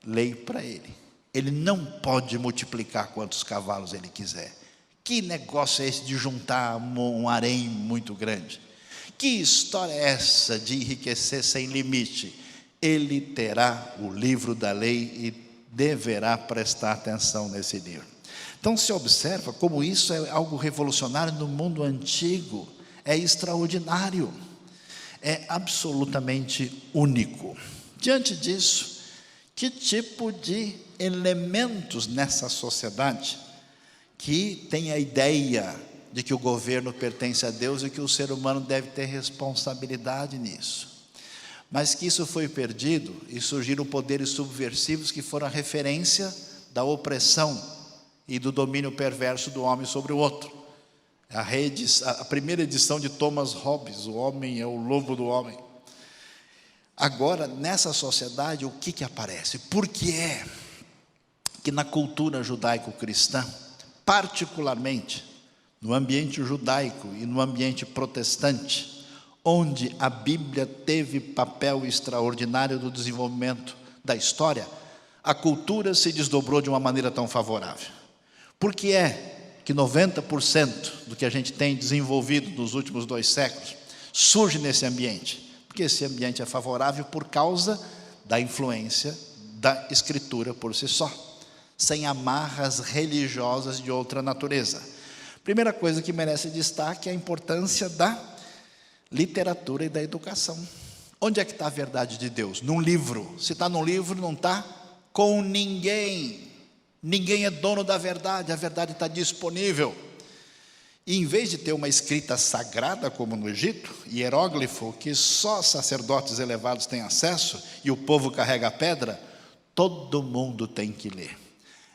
[SPEAKER 1] lei para ele. Ele não pode multiplicar quantos cavalos ele quiser. Que negócio é esse de juntar um harém muito grande? Que história é essa de enriquecer sem limite? Ele terá o livro da lei e deverá prestar atenção nesse livro. Então se observa como isso é algo revolucionário no mundo antigo, é extraordinário, é absolutamente único. Diante disso, que tipo de elementos nessa sociedade que tem a ideia de que o governo pertence a Deus e que o ser humano deve ter responsabilidade nisso, mas que isso foi perdido e surgiram poderes subversivos que foram a referência da opressão e do domínio perverso do homem sobre o outro. A primeira edição de Thomas Hobbes, O Homem é o Lobo do Homem. Agora, nessa sociedade, o que aparece? Por que é que na cultura judaico-cristã, particularmente no ambiente judaico e no ambiente protestante, onde a Bíblia teve papel extraordinário no desenvolvimento da história, a cultura se desdobrou de uma maneira tão favorável? Por que é que 90% do que a gente tem desenvolvido nos últimos 2 séculos surge nesse ambiente? Porque esse ambiente é favorável por causa da influência da Escritura por si só, sem amarras religiosas de outra natureza. Primeira coisa que merece destaque é a importância da literatura e da educação. Onde é que está a verdade de Deus? Num livro. Se está num livro, não está com ninguém. Ninguém é dono da verdade, a verdade está disponível. E em vez de ter uma escrita sagrada, como no Egito, hieróglifo, que só sacerdotes elevados têm acesso, e o povo carrega a pedra, todo mundo tem que ler.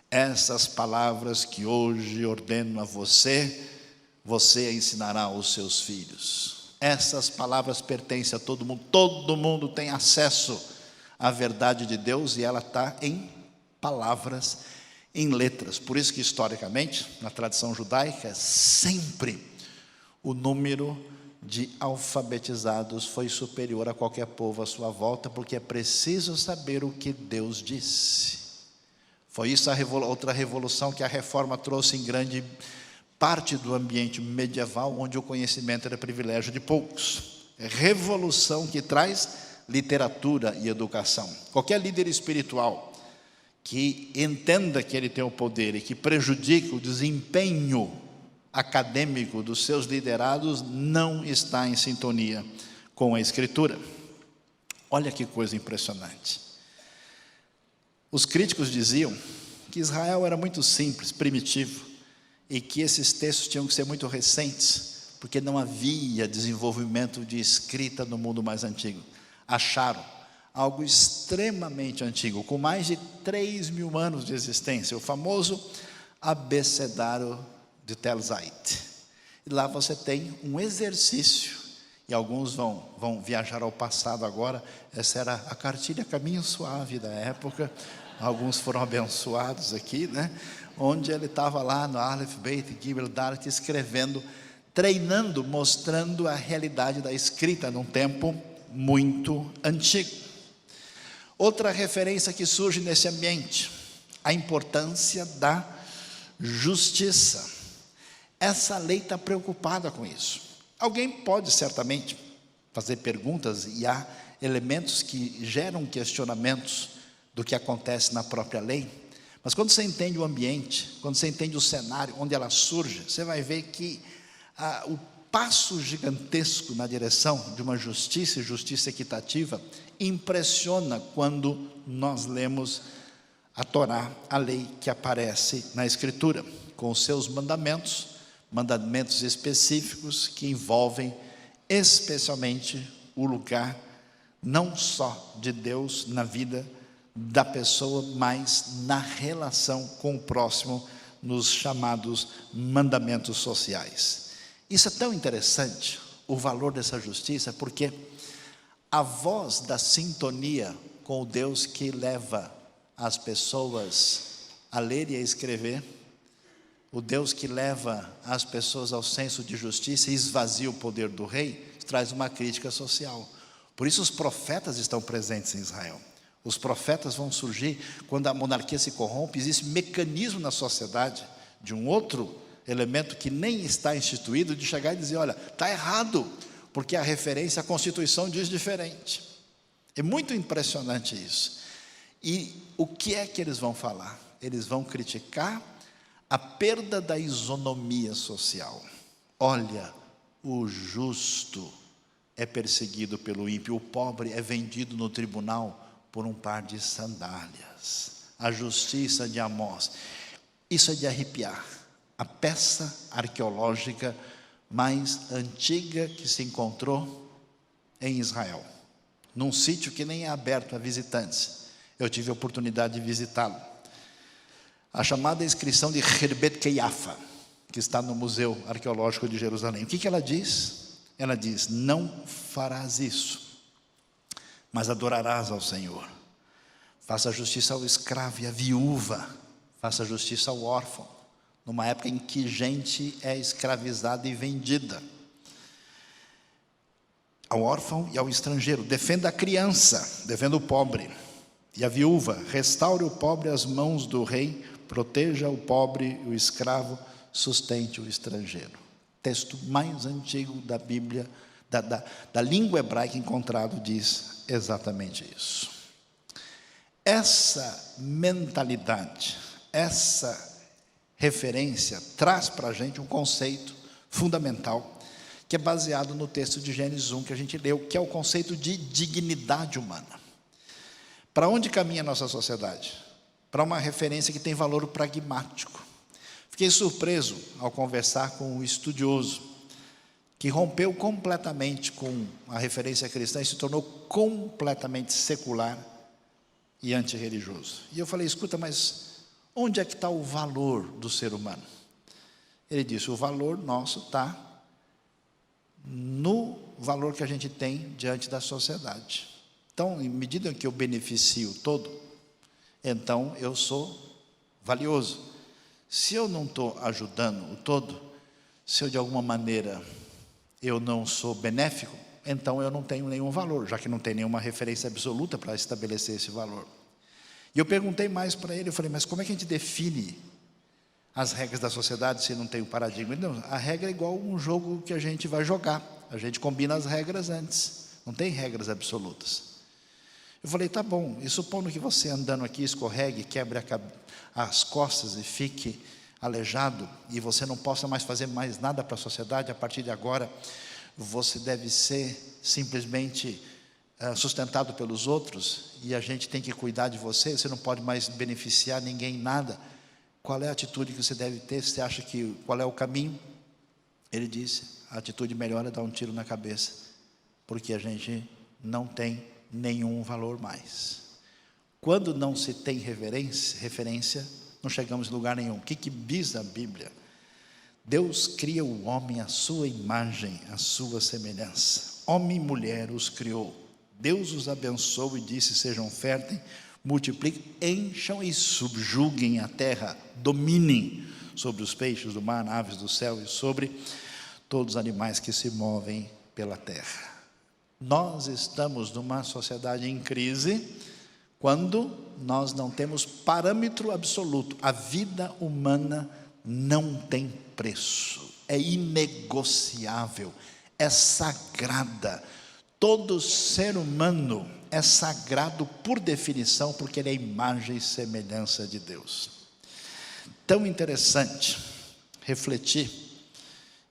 [SPEAKER 1] Essas palavras que hoje ordeno a você, você ensinará aos seus filhos. Essas palavras pertencem a todo mundo tem acesso à verdade de Deus, e ela está em palavras, em letras. Por isso que historicamente, na tradição judaica, sempre o número de alfabetizados foi superior a qualquer povo à sua volta, porque é preciso saber o que Deus disse. Foi isso outra revolução que a reforma trouxe em grande parte do ambiente medieval, onde o conhecimento era privilégio de poucos. É revolução que traz literatura e educação. Qualquer líder espiritual que entenda que ele tem o poder e que prejudique o desempenho acadêmico dos seus liderados não está em sintonia com a Escritura. Olha que coisa impressionante. Os críticos diziam que Israel era muito simples, primitivo, e que esses textos tinham que ser muito recentes, porque não havia desenvolvimento de escrita no mundo mais antigo. Acharam algo extremamente antigo, com mais de 3.000 anos de existência, o famoso abecedário de Tel Zait. E lá você tem um exercício, e alguns vão viajar ao passado agora. Essa era a cartilha Caminho Suave da época, alguns foram abençoados aqui, né? Onde ele estava lá no Aleph, Beit, Gimel, Dalet, escrevendo, treinando, mostrando a realidade da escrita num tempo muito antigo. Outra referência que surge nesse ambiente, a importância da justiça. Essa lei está preocupada com isso. Alguém pode certamente fazer perguntas, e há elementos que geram questionamentos do que acontece na própria lei, Mas quando você entende o ambiente, quando você entende o cenário onde ela surge, você vai ver que o passo gigantesco na direção de uma justiça e justiça equitativa impressiona quando nós lemos a Torá, a lei que aparece na Escritura, com os seus mandamentos específicos que envolvem especialmente o lugar não só de Deus na vida da pessoa, mas na relação com o próximo, nos chamados mandamentos sociais. Isso é tão interessante, o valor dessa justiça, porque a voz da sintonia com o Deus que leva as pessoas a ler e a escrever, o Deus que leva as pessoas ao senso de justiça e esvazia o poder do rei, traz uma crítica social. Por isso os profetas estão presentes em Israel. Os profetas vão surgir quando a monarquia se corrompe. Existe mecanismo na sociedade de um outro elemento que nem está instituído, de chegar e dizer, olha, está errado, porque a referência à Constituição diz diferente. É muito impressionante isso. E o que é que eles vão falar? Eles vão criticar a perda da isonomia social. Olha, o justo é perseguido pelo ímpio, o pobre é vendido no tribunal por um par de sandálias. A justiça de Amós. Isso é de arrepiar. A peça arqueológica mais antiga que se encontrou em Israel, num sítio que nem é aberto a visitantes. Eu tive a oportunidade de visitá-lo. A chamada inscrição de Herbet Keiafa, que está no Museu Arqueológico de Jerusalém. O que ela diz? Ela diz, não farás isso, mas adorarás ao Senhor. Faça justiça ao escravo e à viúva, faça justiça ao órfão, numa época em que gente é escravizada e vendida. Ao órfão e ao estrangeiro, defenda a criança, defenda o pobre. E a viúva, restaure o pobre às mãos do rei, proteja o pobre e o escravo, sustente o estrangeiro. Texto mais antigo da Bíblia, da língua hebraica encontrado, diz exatamente isso. Essa mentalidade, essa referência, traz para a gente um conceito fundamental, que é baseado no texto de Gênesis 1 que a gente leu, que é o conceito de dignidade humana. Para onde caminha a nossa sociedade? Para uma referência que tem valor pragmático. Fiquei surpreso ao conversar com um estudioso que rompeu completamente com a referência cristã e se tornou completamente secular e antirreligioso. E eu falei, escuta, mas onde é que está o valor do ser humano? Ele disse, o valor nosso está no valor que a gente tem diante da sociedade. Então, em medida que eu beneficio todo, então eu sou valioso. Se eu não estou ajudando o todo, se eu de alguma maneira eu não sou benéfico, então eu não tenho nenhum valor, já que não tem nenhuma referência absoluta para estabelecer esse valor. E eu perguntei mais para ele, eu falei, mas como é que a gente define as regras da sociedade se não tem um paradigma? Ele, não, a regra é igual um jogo que a gente vai jogar, a gente combina as regras antes, não tem regras absolutas. Eu falei, tá bom, e supondo que você andando aqui escorregue, quebre as costas e fique aleijado, e você não possa mais fazer mais nada para a sociedade, a partir de agora, você deve ser simplesmente sustentado pelos outros, e a gente tem que cuidar de você, você não pode mais beneficiar ninguém em nada. Qual é a atitude que você deve ter? Você acha que, qual é o caminho? Ele disse, a atitude melhor é dar um tiro na cabeça, porque a gente não tem nenhum valor mais. Quando não se tem referência, não chegamos em lugar nenhum. O que diz a Bíblia? Deus cria o homem à sua imagem, à sua semelhança. Homem e mulher os criou. Deus os abençoou e disse, sejam férteis, multipliquem, encham e subjuguem a terra, dominem sobre os peixes do mar, aves do céu e sobre todos os animais que se movem pela terra. Nós estamos numa sociedade em crise quando nós não temos parâmetro absoluto. A vida humana não tem preço, é inegociável, é sagrada. Todo ser humano é sagrado por definição, porque ele é imagem e semelhança de Deus. Tão interessante refletir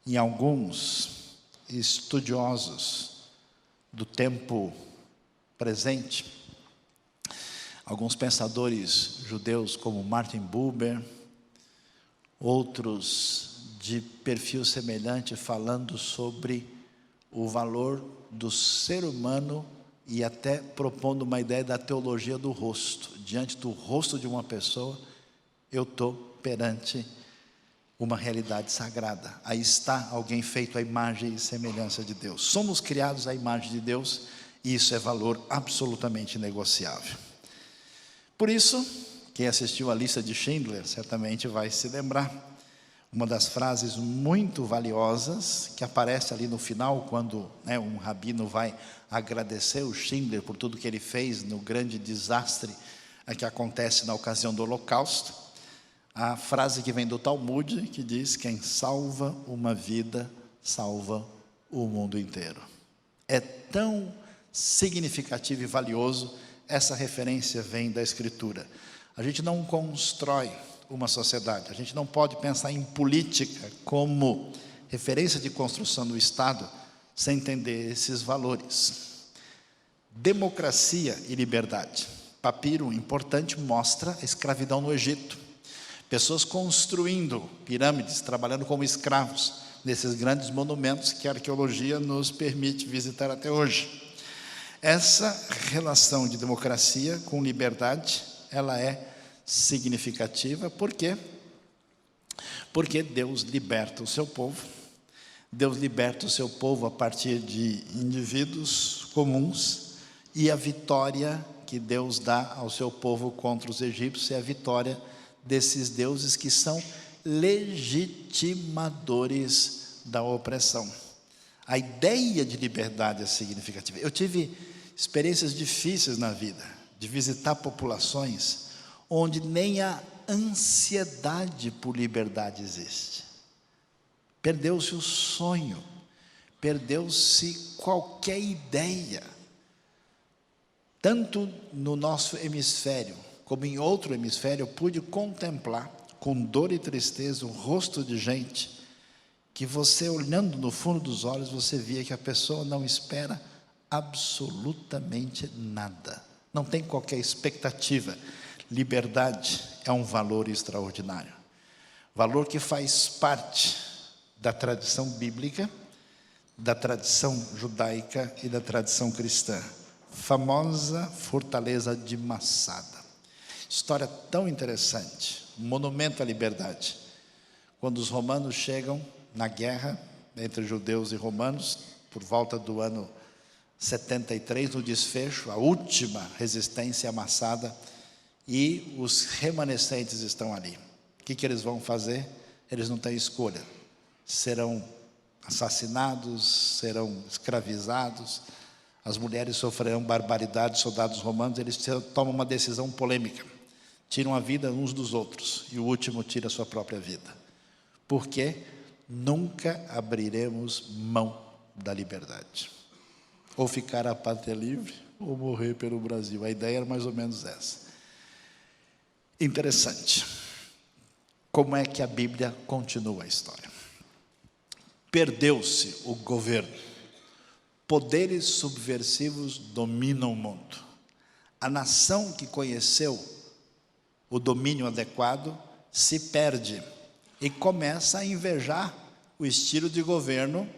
[SPEAKER 1] em alguns estudiosos do tempo presente, alguns pensadores judeus como Martin Buber, outros de perfil semelhante, falando sobre o valor do ser humano e até propondo uma ideia da teologia do rosto. Diante do rosto de uma pessoa, eu estou perante uma realidade sagrada. Aí está alguém feito à imagem e semelhança de Deus. Somos criados à imagem de Deus e isso é valor absolutamente negociável. Por isso, quem assistiu à lista de Schindler certamente vai se lembrar. Uma das frases muito valiosas que aparece ali no final, quando um rabino vai agradecer o Schindler por tudo que ele fez no grande desastre que acontece na ocasião do Holocausto. A frase que vem do Talmud, que diz: quem salva uma vida, salva o mundo inteiro. É tão significativo e valioso, essa referência vem da Escritura. A gente não constrói uma sociedade, a gente não pode pensar em política como referência de construção do Estado sem entender esses valores. Democracia e liberdade. Papiro importante mostra a escravidão no Egito. Pessoas construindo pirâmides, trabalhando como escravos nesses grandes monumentos que a arqueologia nos permite visitar até hoje. Essa relação de democracia com liberdade, ela é significativa. Por quê? Porque Deus liberta o seu povo. Deus liberta o seu povo a partir de indivíduos comuns, e a vitória que Deus dá ao seu povo contra os egípcios é a vitória desses deuses que são legitimadores da opressão. A ideia de liberdade é significativa. Eu tive experiências difíceis na vida, de visitar populações onde nem a ansiedade por liberdade existe. Perdeu-se o sonho, perdeu-se qualquer ideia. Tanto no nosso hemisfério, como em outro hemisfério, eu pude contemplar, com dor e tristeza, um rosto de gente, que você, olhando no fundo dos olhos, você via que a pessoa não espera absolutamente nada. Não tem qualquer expectativa. Liberdade é um valor extraordinário. Valor que faz parte da tradição bíblica, da tradição judaica e da tradição cristã. Famosa fortaleza de Massada. História tão interessante. Monumento à liberdade. Quando os romanos chegam na guerra entre judeus e romanos, por volta do ano 73, no desfecho, a última resistência amassada, e os remanescentes estão ali. O que eles vão fazer? Eles não têm escolha. Serão assassinados, serão escravizados, as mulheres sofrerão barbaridade. Os soldados romanos, eles tomam uma decisão polêmica. Tiram a vida uns dos outros, e o último tira a sua própria vida. Porque nunca abriremos mão da liberdade. Ou ficar a pátria livre, ou morrer pelo Brasil. A ideia era mais ou menos essa. Interessante. Como é que a Bíblia continua a história? Perdeu-se o governo. Poderes subversivos dominam o mundo. A nação que conheceu o domínio adequado se perde e começa a invejar o estilo de governo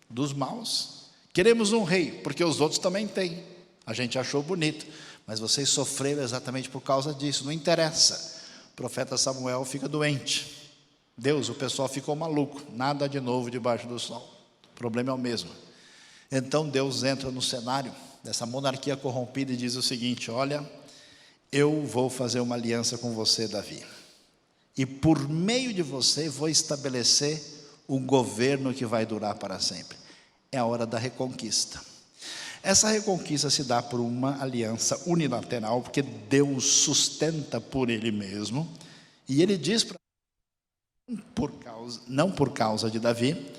[SPEAKER 1] dos maus. Queremos um rei, porque os outros também têm. A gente achou bonito, mas vocês sofreram exatamente por causa disso. Não interessa. O profeta Samuel fica doente. Deus, o pessoal ficou maluco. Nada de novo debaixo do sol. O problema é o mesmo. Então Deus entra no cenário dessa monarquia corrompida e diz o seguinte: olha, eu vou fazer uma aliança com você, Davi. E por meio de você vou estabelecer um governo que vai durar para sempre. É a hora da reconquista. Essa reconquista se dá por uma aliança unilateral, porque Deus sustenta por Ele mesmo. E Ele diz, não por causa de Davi,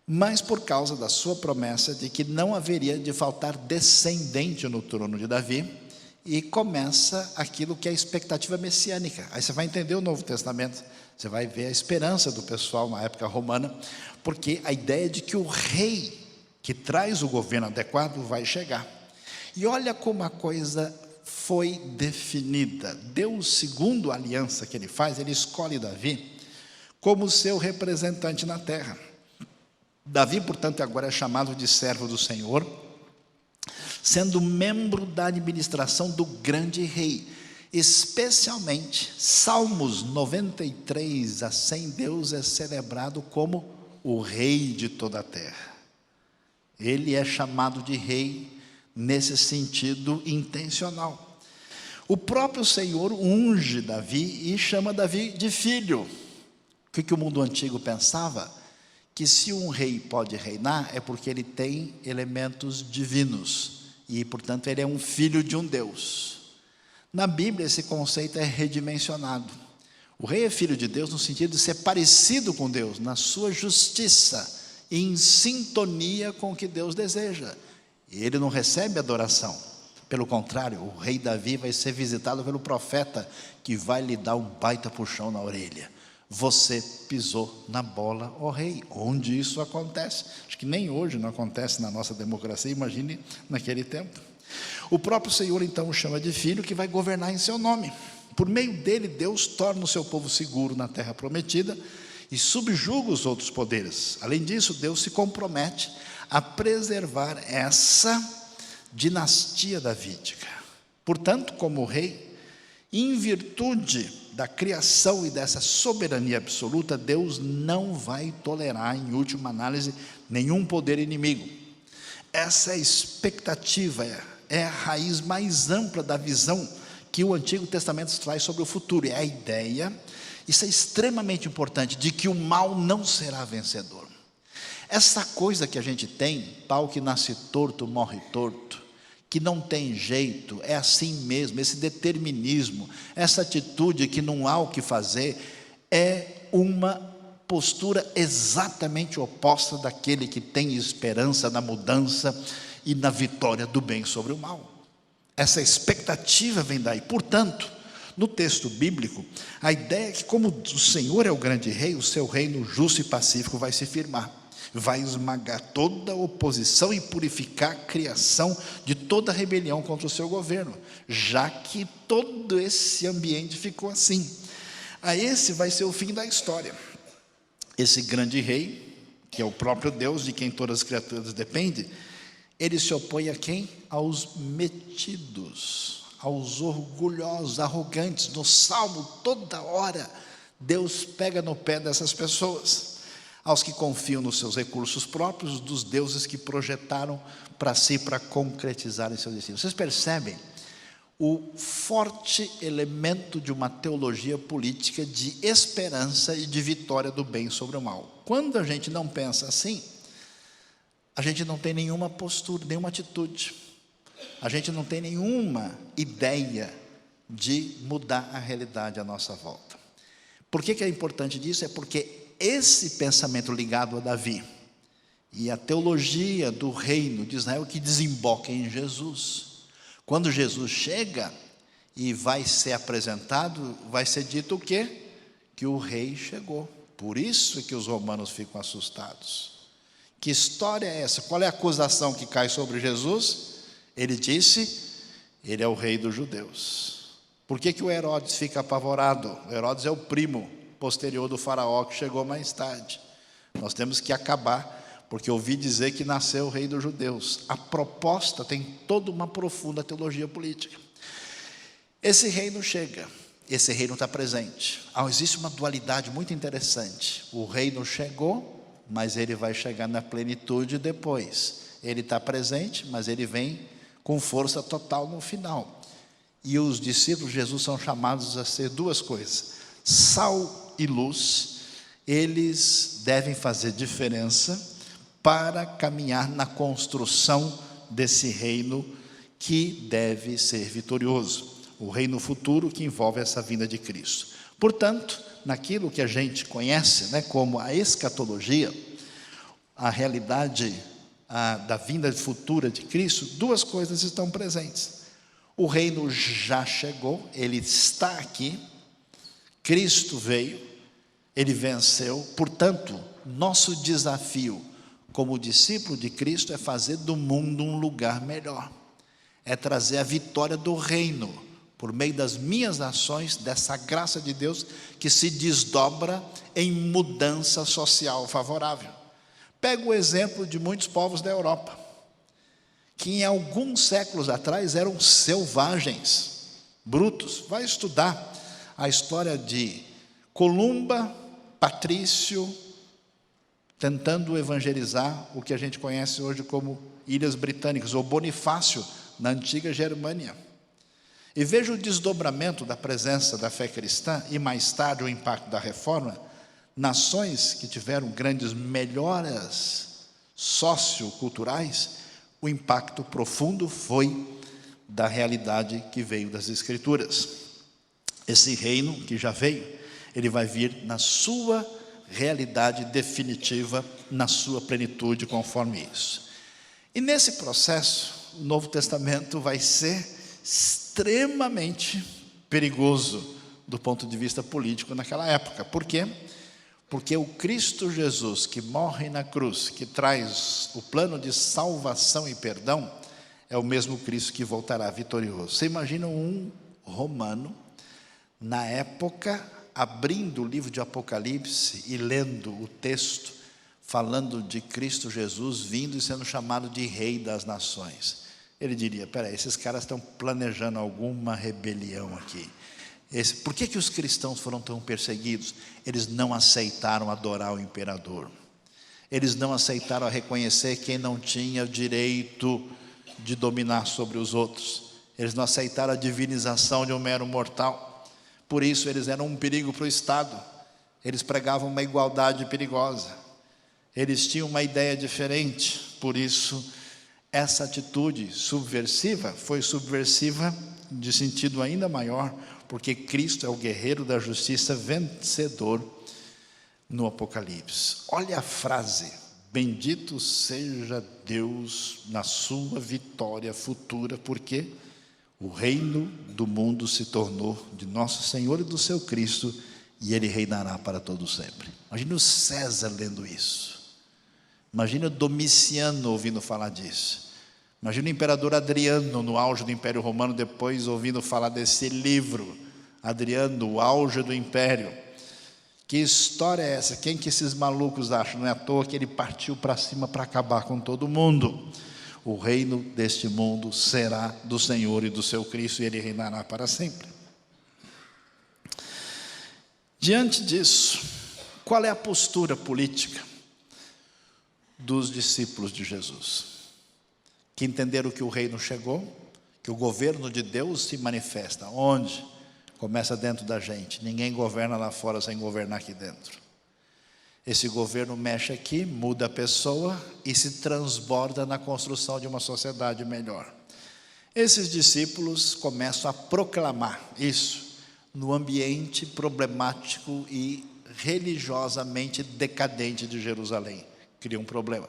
[SPEAKER 1] mas por causa da sua promessa de que não haveria de faltar descendente no trono de Davi, e começa aquilo que é a expectativa messiânica. Aí você vai entender o Novo Testamento, você vai ver a esperança do pessoal na época romana, porque a ideia de que o rei que traz o governo adequado vai chegar. E olha como a coisa foi definida. Deus, segundo a aliança que ele faz, ele escolhe Davi como seu representante na terra. Davi, portanto, agora é chamado de servo do Senhor, sendo membro da administração do grande rei. Especialmente, Salmos 93 a 100, Deus é celebrado como o rei de toda a terra. Ele é chamado de rei nesse sentido intencional. O próprio Senhor unge Davi e chama Davi de filho. O que o mundo antigo pensava? Que se um rei pode reinar é porque ele tem elementos divinos e, portanto, ele é um filho de um Deus. Na Bíblia, esse conceito é redimensionado. O rei é filho de Deus no sentido de ser parecido com Deus, na sua justiça, em sintonia com o que Deus deseja. E ele não recebe adoração. Pelo contrário, o rei Davi vai ser visitado pelo profeta, que vai lhe dar um baita puxão na orelha. Você pisou na bola, ó rei. Onde isso acontece? Acho que nem hoje não acontece na nossa democracia, imagine naquele tempo. O próprio Senhor então o chama de filho, que vai governar em seu nome. Por meio dele, Deus torna o seu povo seguro na terra prometida e subjuga os outros poderes. Além disso, Deus se compromete a preservar essa dinastia davídica. Portanto, como rei, em virtude da criação e dessa soberania absoluta, Deus não vai tolerar, em última análise, nenhum poder inimigo. Essa é a expectativa, é a raiz mais ampla da visão que o Antigo Testamento traz sobre o futuro. É a ideia, isso é extremamente importante, de que o mal não será vencedor. Essa coisa que a gente tem, pau que nasce torto, morre torto, que não tem jeito, é assim mesmo, esse determinismo, essa atitude que não há o que fazer, é uma postura exatamente oposta daquele que tem esperança na mudança e na vitória do bem sobre o mal. Essa expectativa vem daí. Portanto, no texto bíblico, a ideia é que, como o Senhor é o grande rei, o seu reino justo e pacífico vai se firmar, vai esmagar toda a oposição e purificar a criação de toda a rebelião contra o seu governo, já que todo esse ambiente ficou assim. Esse vai ser o fim da história. Esse grande rei, que é o próprio Deus, de quem todas as criaturas dependem, ele se opõe a quem? Aos metidos, aos orgulhosos, arrogantes. No Salmo, toda hora, Deus pega no pé dessas pessoas. Aos que confiam nos seus recursos próprios, dos deuses que projetaram para si, para concretizarem seu destino. Vocês percebem o forte elemento de uma teologia política de esperança e de vitória do bem sobre o mal. Quando a gente não pensa assim, a gente não tem nenhuma postura, nenhuma atitude. A gente não tem nenhuma ideia de mudar a realidade à nossa volta. Por que é importante disso? É porque esse pensamento ligado a Davi e a teologia do reino de Israel que desemboca em Jesus. Quando Jesus chega e vai ser apresentado, vai ser dito o quê? Que o rei chegou. Por isso é que os romanos ficam assustados. Que história é essa? Qual é a acusação que cai sobre Jesus? Ele disse, ele é o rei dos judeus. Por que o Herodes fica apavorado? O Herodes é o primo posterior do faraó, que chegou mais tarde. Nós temos que acabar, porque ouvi dizer que nasceu o rei dos judeus. A proposta tem toda uma profunda teologia política. Esse reino chega, esse reino está presente. Existe uma dualidade muito interessante. O reino chegou, mas ele vai chegar na plenitude depois. Ele está presente, mas ele vem com força total no final. E os discípulos de Jesus são chamados a ser duas coisas: sal e luz. Eles devem fazer diferença para caminhar na construção desse reino que deve ser vitorioso, o reino futuro que envolve essa vinda de Cristo. Portanto, naquilo que a gente conhece, como a escatologia, a realidade da vinda futura de Cristo, duas coisas estão presentes. O reino já chegou, ele está aqui, Cristo veio, ele venceu, portanto, nosso desafio como discípulo de Cristo é fazer do mundo um lugar melhor, é trazer a vitória do reino, por meio das minhas ações, dessa graça de Deus, que se desdobra em mudança social favorável. Pega o exemplo de muitos povos da Europa, que em alguns séculos atrás eram selvagens, brutos. Vai estudar a história de Columba, Patrício, tentando evangelizar o que a gente conhece hoje como Ilhas Britânicas, ou Bonifácio, na antiga Germânia. E veja o desdobramento da presença da fé cristã e mais tarde o impacto da reforma. Nações que tiveram grandes melhoras socioculturais, o impacto profundo foi da realidade que veio das Escrituras. Esse reino que já veio, ele vai vir na sua realidade definitiva, na sua plenitude, conforme isso. E nesse processo, o Novo Testamento vai ser extremamente perigoso do ponto de vista político naquela época. Por quê? Porque o Cristo Jesus que morre na cruz, que traz o plano de salvação e perdão, é o mesmo Cristo que voltará vitorioso. Você imagina um romano, na época, abrindo o livro de Apocalipse e lendo o texto, falando de Cristo Jesus vindo e sendo chamado de Rei das Nações. Ele diria, peraí, esses caras estão planejando alguma rebelião aqui. Por que os cristãos foram tão perseguidos? Eles não aceitaram adorar o imperador. Eles não aceitaram reconhecer quem não tinha o direito de dominar sobre os outros. Eles não aceitaram a divinização de um mero mortal. Por isso eles eram um perigo para o Estado. Eles pregavam uma igualdade perigosa. Eles tinham uma ideia diferente. Por isso, essa atitude subversiva foi subversiva de sentido ainda maior, porque Cristo é o guerreiro da justiça vencedor no Apocalipse. Olha a frase: bendito seja Deus na sua vitória futura, porque o reino do mundo se tornou de nosso Senhor e do seu Cristo, e ele reinará para todo sempre. Imagina o César lendo isso. Imagina Domiciano ouvindo falar disso. Imagina o imperador Adriano, no auge do Império Romano, depois ouvindo falar desse livro. Adriano, o auge do Império. Que história é essa? Quem que esses malucos acham? Não é à toa que ele partiu para cima para acabar com todo mundo. O reino deste mundo será do Senhor e do seu Cristo, e ele reinará para sempre. Diante disso, qual é a postura política dos discípulos de Jesus? Que entenderam que o reino chegou, que o governo de Deus se manifesta. Onde? Começa dentro da gente. Ninguém governa lá fora sem governar aqui dentro. Esse governo mexe aqui, muda a pessoa e se transborda na construção de uma sociedade melhor. Esses discípulos começam a proclamar isso no ambiente problemático e religiosamente decadente de Jerusalém. Cria um problema.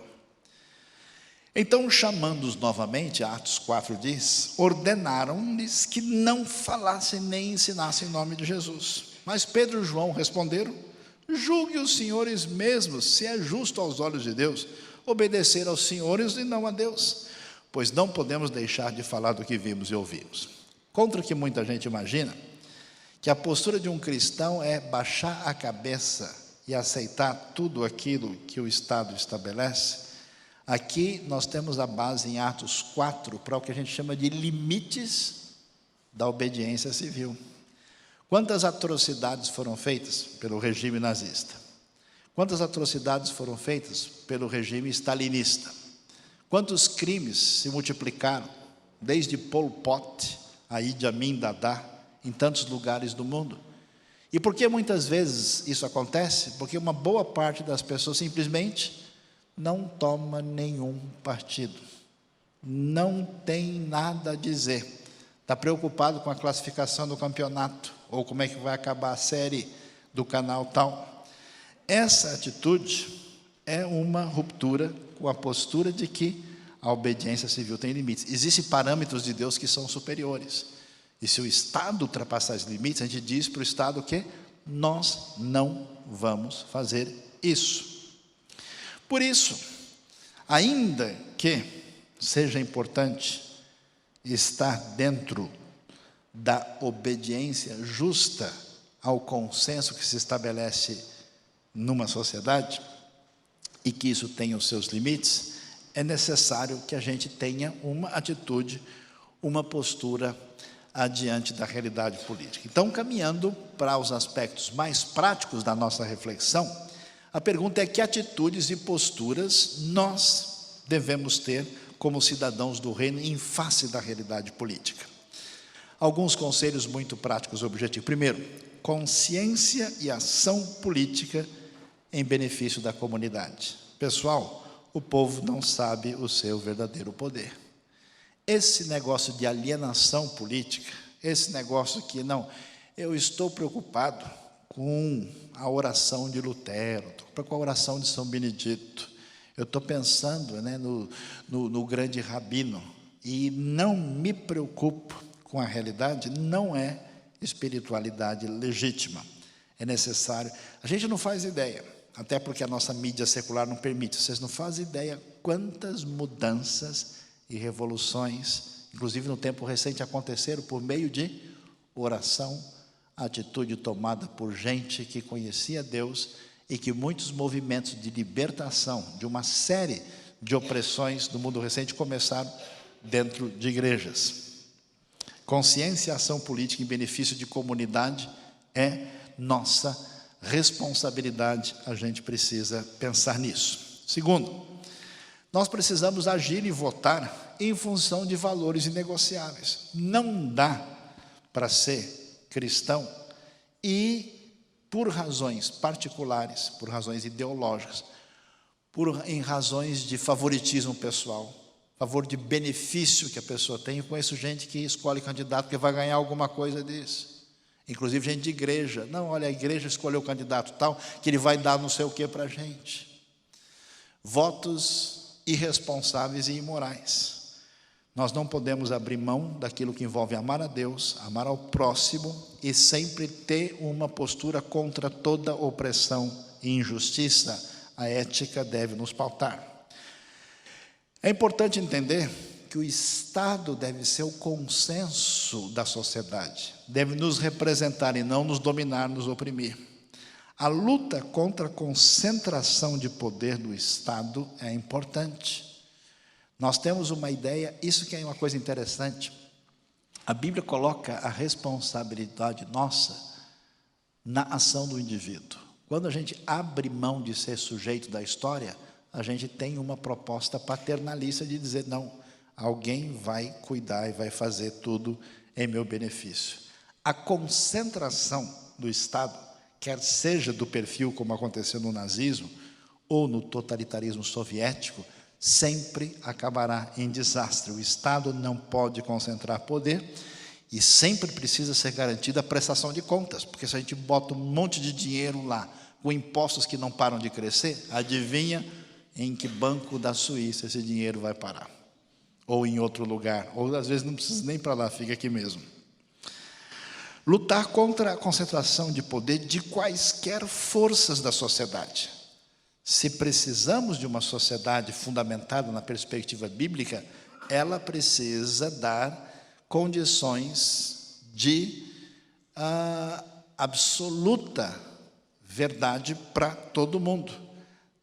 [SPEAKER 1] Então, chamando-os novamente, Atos 4 diz, ordenaram-lhes que não falassem nem ensinassem em nome de Jesus. Mas Pedro e João responderam, julgue os senhores mesmos, se é justo aos olhos de Deus, obedecer aos senhores e não a Deus, pois não podemos deixar de falar do que vimos e ouvimos. Contra o que muita gente imagina, que a postura de um cristão é baixar a cabeça e aceitar tudo aquilo que o Estado estabelece. Aqui nós temos a base em Atos 4 para o que a gente chama de limites da obediência civil. Quantas atrocidades foram feitas pelo regime nazista? Quantas atrocidades foram feitas pelo regime stalinista? Quantos crimes se multiplicaram, desde Pol Pot a Idi Amin Dada, em tantos lugares do mundo? E por que muitas vezes isso acontece? Porque uma boa parte das pessoas simplesmente não toma nenhum partido, não tem nada a dizer, está preocupado com a classificação do campeonato, ou como é que vai acabar a série do canal tal. Essa atitude é uma ruptura com a postura de que a obediência civil tem limites. Existem parâmetros de Deus que são superiores. E se o Estado ultrapassar esses limites, a gente diz para o Estado que nós não vamos fazer isso. Por isso, ainda que seja importante estar dentro da obediência justa ao consenso que se estabelece numa sociedade, e que isso tenha os seus limites, é necessário que a gente tenha uma atitude, uma postura adiante da realidade política. Então, caminhando para os aspectos mais práticos da nossa reflexão, a pergunta é: que atitudes e posturas nós devemos ter como cidadãos do reino em face da realidade política? Alguns conselhos muito práticos e objetivos. Primeiro, consciência e ação política em benefício da comunidade. Pessoal, o povo não sabe o seu verdadeiro poder. Esse negócio de alienação política, esse negócio que não, eu estou preocupado com a oração de Lutero, estou com a oração de São Benedito, eu estou pensando, né, no grande rabino, e não me preocupo com a realidade, não é espiritualidade legítima. É necessário, a gente não faz ideia, até porque a nossa mídia secular não permite, vocês não fazem ideia quantas mudanças e revoluções, inclusive no tempo recente, aconteceram por meio de oração, atitude tomada por gente que conhecia Deus, e que muitos movimentos de libertação de uma série de opressões do mundo recente começaram dentro de igrejas. Consciência e ação política em benefício de comunidade é nossa responsabilidade, a gente precisa pensar nisso. Segundo, nós precisamos agir e votar em função de valores inegociáveis. Não dá para ser cristão e, por razões particulares, por razões ideológicas, em razões de favoritismo pessoal, favor de benefício que a pessoa tem. Eu conheço gente que escolhe candidato porque vai ganhar alguma coisa disso. Inclusive gente de igreja. Não, olha, a igreja escolheu o candidato tal, que ele vai dar não sei o que para a gente. Votos irresponsáveis e imorais. Nós não podemos abrir mão daquilo que envolve amar a Deus, amar ao próximo e sempre ter uma postura contra toda opressão e injustiça. A ética deve nos pautar. É importante entender que o Estado deve ser o consenso da sociedade, deve nos representar e não nos dominar, nos oprimir. A luta contra a concentração de poder do Estado é importante. Nós temos uma ideia, isso que é uma coisa interessante, a Bíblia coloca a responsabilidade nossa na ação do indivíduo. Quando a gente abre mão de ser sujeito da história, a gente tem uma proposta paternalista de dizer: não, alguém vai cuidar e vai fazer tudo em meu benefício. A concentração do Estado, quer seja do perfil como aconteceu no nazismo ou no totalitarismo soviético, sempre acabará em desastre. O Estado não pode concentrar poder e sempre precisa ser garantida a prestação de contas, porque se a gente bota um monte de dinheiro lá, com impostos que não param de crescer, adivinha em que banco da Suíça esse dinheiro vai parar? Ou em outro lugar, ou às vezes não precisa nem para lá, fica aqui mesmo. Lutar contra a concentração de poder de quaisquer forças da sociedade. Se precisamos de uma sociedade fundamentada na perspectiva bíblica, ela precisa dar condições de absoluta verdade para todo mundo.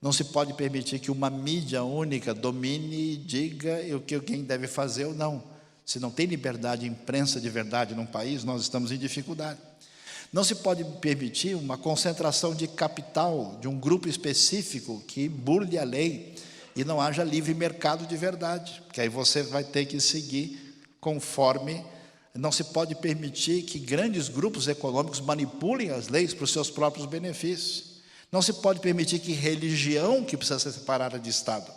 [SPEAKER 1] Não se pode permitir que uma mídia única domine e diga o que alguém deve fazer ou não. Se não tem liberdade de imprensa de verdade num país, nós estamos em dificuldade. Não se pode permitir uma concentração de capital de um grupo específico que burle a lei e não haja livre mercado de verdade, porque aí você vai ter que seguir conforme. Não se pode permitir que grandes grupos econômicos manipulem as leis para os seus próprios benefícios. Não se pode permitir que religião, que precisa ser separada de Estado,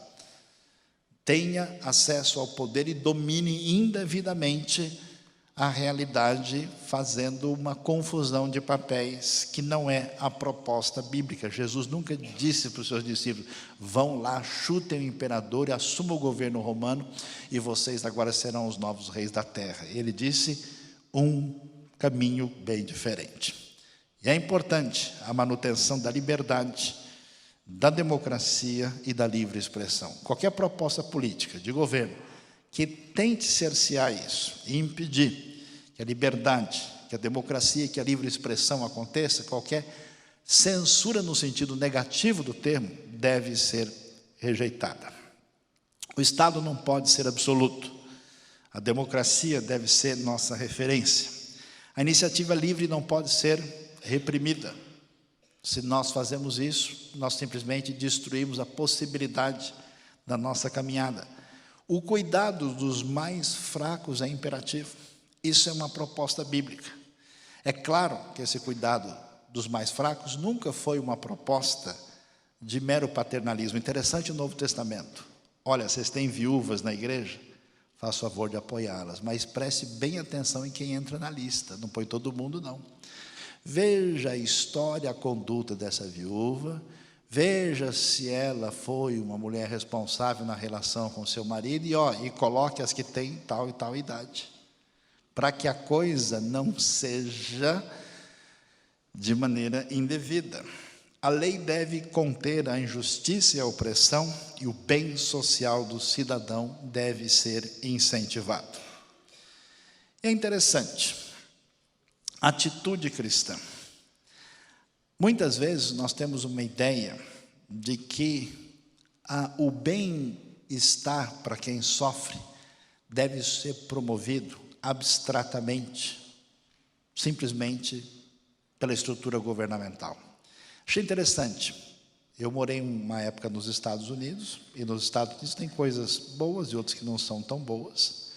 [SPEAKER 1] tenha acesso ao poder e domine indevidamente a realidade fazendo uma confusão de papéis que não é a proposta bíblica. Jesus nunca disse para os seus discípulos: vão lá, chutem o imperador e assumam o governo romano e vocês agora serão os novos reis da terra. Ele disse um caminho bem diferente. E é importante a manutenção da liberdade, da democracia e da livre expressão. Qualquer proposta política de governo que tente cercear isso e impedir que a liberdade, que a democracia e que a livre expressão aconteça, qualquer censura no sentido negativo do termo deve ser rejeitada. O Estado não pode ser absoluto. A democracia deve ser nossa referência. A iniciativa livre não pode ser reprimida. Se nós fazemos isso, nós simplesmente destruímos a possibilidade da nossa caminhada. O cuidado dos mais fracos é imperativo. Isso é uma proposta bíblica. É claro que esse cuidado dos mais fracos nunca foi uma proposta de mero paternalismo. Interessante o Novo Testamento. Olha, vocês têm viúvas na igreja? Faça o favor de apoiá-las, mas preste bem atenção em quem entra na lista. Não põe todo mundo, não. Veja a história, a conduta dessa viúva. Veja se ela foi uma mulher responsável na relação com seu marido e coloque as que têm tal e tal idade, para que a coisa não seja de maneira indevida. A lei deve conter a injustiça e a opressão e o bem social do cidadão deve ser incentivado. É interessante, a atitude cristã. Muitas vezes nós temos uma ideia de que o bem-estar para quem sofre deve ser promovido abstratamente, simplesmente pela estrutura governamental. Achei interessante. Eu morei uma época nos Estados Unidos, e nos Estados Unidos tem coisas boas e outras que não são tão boas.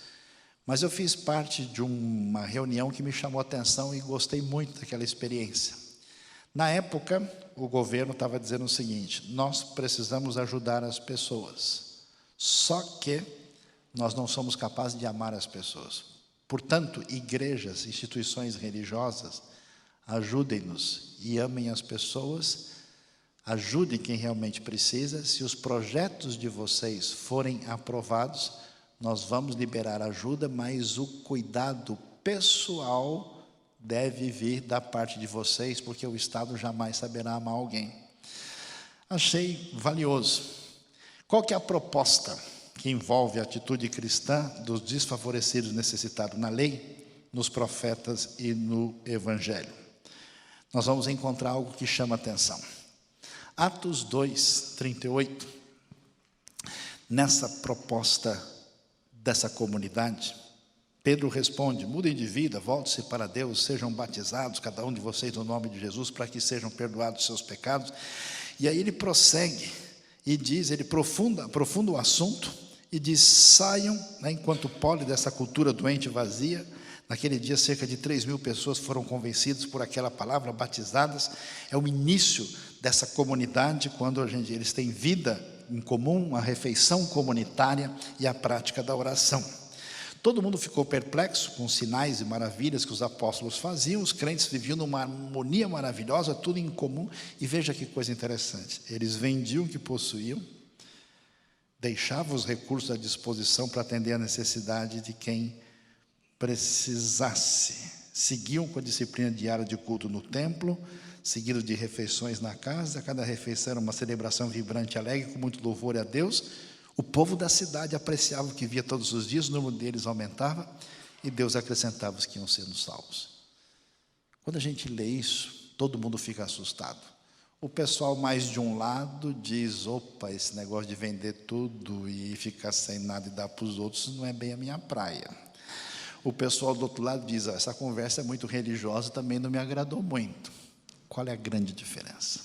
[SPEAKER 1] Mas eu fiz parte de uma reunião que me chamou a atenção e gostei muito daquela experiência. Na época, o governo estava dizendo o seguinte: nós precisamos ajudar as pessoas, só que nós não somos capazes de amar as pessoas. Portanto, igrejas, instituições religiosas, ajudem-nos e amem as pessoas, ajudem quem realmente precisa. Se os projetos de vocês forem aprovados, nós vamos liberar ajuda, mas o cuidado pessoal deve vir da parte de vocês, porque o Estado jamais saberá amar alguém. Achei valioso. Qual que é a proposta que envolve a atitude cristã dos desfavorecidos necessitados na lei, nos profetas e no Evangelho? Nós vamos encontrar algo que chama atenção. Atos 2, 38. Nessa proposta dessa comunidade, Pedro responde: mudem de vida, volte-se para Deus, sejam batizados, cada um de vocês, no nome de Jesus, para que sejam perdoados seus pecados. E aí ele prossegue e diz, ele aprofunda o assunto e diz: saiam, enquanto o pole dessa cultura doente e vazia. Naquele dia, cerca de 3.000 pessoas foram convencidas por aquela palavra, batizadas. É o início dessa comunidade, quando eles têm vida em comum, a refeição comunitária e a prática da oração. Todo mundo ficou perplexo com os sinais e maravilhas que os apóstolos faziam. Os crentes viviam numa harmonia maravilhosa, tudo em comum. E veja que coisa interessante: eles vendiam o que possuíam, deixavam os recursos à disposição para atender a necessidade de quem precisasse. Seguiam com a disciplina diária de culto no templo, seguido de refeições na casa. Cada refeição era uma celebração vibrante e alegre, com muito louvor a Deus. O povo da cidade apreciava o que via todos os dias, o número deles aumentava e Deus acrescentava os que iam sendo salvos. Quando a gente lê isso, todo mundo fica assustado. O pessoal mais de um lado diz: opa, esse negócio de vender tudo e ficar sem nada e dar para os outros não é bem a minha praia. O pessoal do outro lado diz: essa conversa é muito religiosa, também não me agradou muito. Qual é a grande diferença?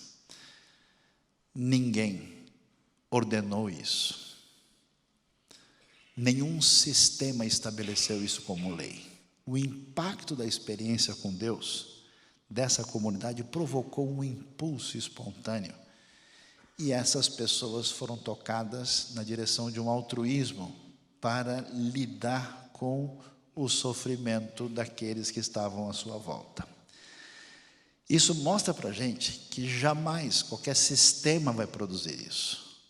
[SPEAKER 1] Ninguém ordenou isso. Nenhum sistema estabeleceu isso como lei. O impacto da experiência com Deus, dessa comunidade, provocou um impulso espontâneo. E essas pessoas foram tocadas na direção de um altruísmo para lidar com o sofrimento daqueles que estavam à sua volta. Isso mostra para a gente que jamais qualquer sistema vai produzir isso.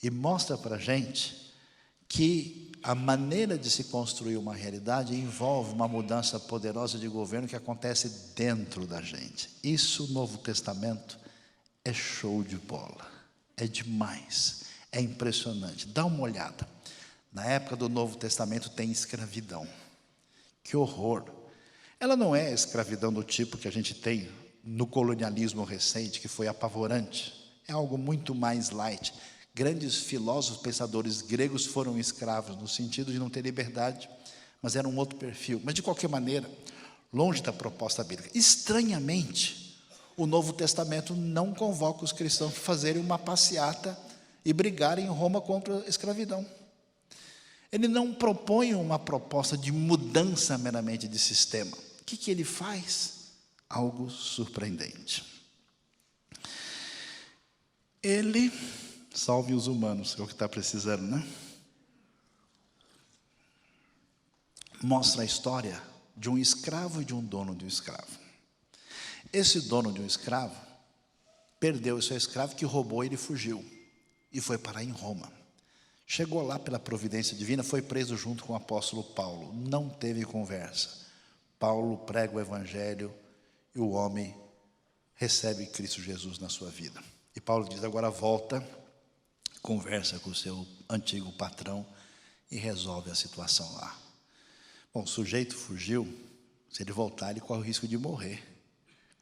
[SPEAKER 1] E mostra para a gente que a maneira de se construir uma realidade envolve uma mudança poderosa de governo que acontece dentro da gente. Isso, o Novo Testamento, é show de bola. É demais. É impressionante. Dá uma olhada. Na época do Novo Testamento tem escravidão. Que horror! Ela não é a escravidão do tipo que a gente tem no colonialismo recente, que foi apavorante. É algo muito mais light. Grandes filósofos, pensadores gregos foram escravos, no sentido de não ter liberdade, mas era um outro perfil. Mas, de qualquer maneira, longe da proposta bíblica. Estranhamente, o Novo Testamento não convoca os cristãos para fazerem uma passeata e brigarem em Roma contra a escravidão. Ele não propõe uma proposta de mudança meramente de sistema. O que ele faz? Algo surpreendente. Ele salve os humanos, é o que está precisando, né? Mostra a história de um escravo e de um dono de um escravo. Esse dono de um escravo perdeu o seu escravo que roubou, ele fugiu e foi parar em Roma. Chegou lá pela providência divina, foi preso junto com o apóstolo Paulo. Não teve conversa. Paulo prega o evangelho e o homem recebe Cristo Jesus na sua vida. E Paulo diz, agora volta, conversa com o seu antigo patrão e resolve a situação lá. Bom, o sujeito fugiu, se ele voltar, ele corre o risco de morrer.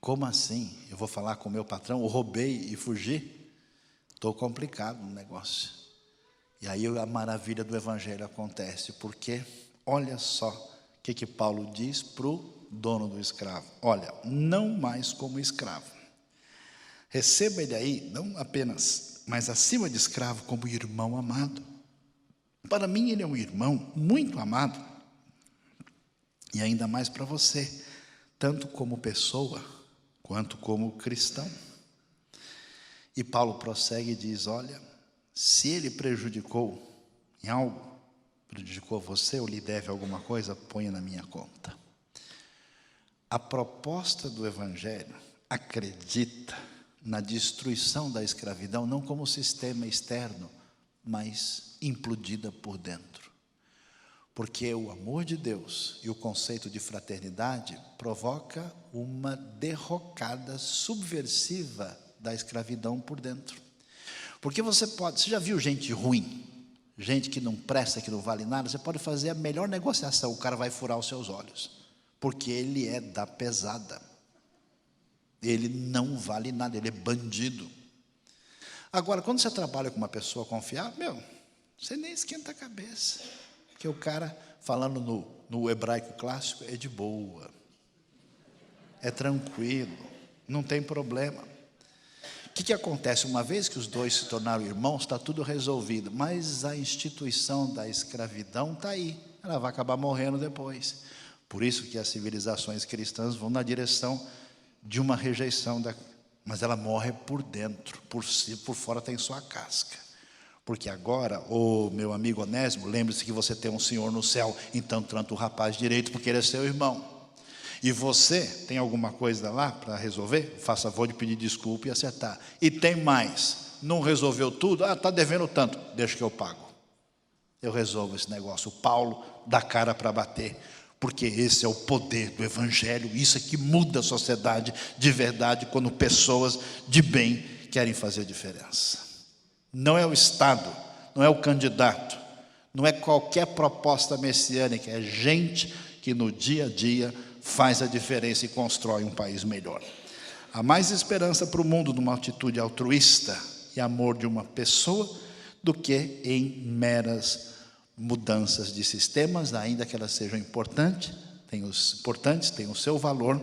[SPEAKER 1] Como assim? Eu vou falar com o meu patrão, eu roubei e fugi? Estou complicado no negócio. E aí a maravilha do evangelho acontece, porque olha só o que Paulo diz para o dono do escravo. Olha, não mais como escravo. Receba ele aí, não apenas, mas acima de escravo, como irmão amado. Para mim ele é um irmão muito amado. E ainda mais para você, tanto como pessoa, quanto como cristão. E Paulo prossegue e diz, olha, se ele prejudicou em algo, prejudicou você ou lhe deve alguma coisa, ponha na minha conta. A proposta do evangelho acredita na destruição da escravidão, não como sistema externo, mas implodida por dentro. Porque o amor de Deus e o conceito de fraternidade provoca uma derrocada subversiva da escravidão por dentro. Porque você já viu gente ruim, gente que não presta, que não vale nada, você pode fazer a melhor negociação, o cara vai furar os seus olhos, porque ele é da pesada, ele não vale nada, ele é bandido. Agora, quando você trabalha com uma pessoa confiável, você nem esquenta a cabeça, porque o cara, falando no hebraico clássico, é de boa, é tranquilo, não tem problema. O que acontece? Uma vez que os dois se tornaram irmãos, está tudo resolvido. Mas a instituição da escravidão está aí. Ela vai acabar morrendo depois. Por isso que as civilizações cristãs vão na direção de uma rejeição. Mas ela morre por dentro. Por fora tem sua casca. Porque agora, meu amigo Onésimo, lembre-se que você tem um Senhor no céu. Então trata o rapaz direito, porque ele é seu irmão. E você tem alguma coisa lá para resolver? Faça favor de pedir desculpa e acertar. E tem mais, não resolveu tudo? Está devendo tanto, deixa que eu pago. Eu resolvo esse negócio. O Paulo dá cara para bater, porque esse é o poder do evangelho. Isso é que muda a sociedade de verdade, quando pessoas de bem querem fazer diferença. Não é o Estado, não é o candidato, não é qualquer proposta messiânica, é gente que no dia a dia faz a diferença e constrói um país melhor. Há mais esperança para o mundo numa atitude altruísta e amor de uma pessoa do que em meras mudanças de sistemas, ainda que elas sejam importantes, têm o seu valor,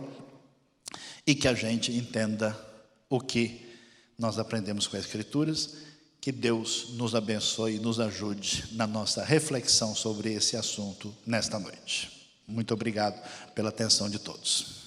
[SPEAKER 1] e que a gente entenda o que nós aprendemos com as Escrituras. Que Deus nos abençoe e nos ajude na nossa reflexão sobre esse assunto nesta noite. Muito obrigado pela atenção de todos.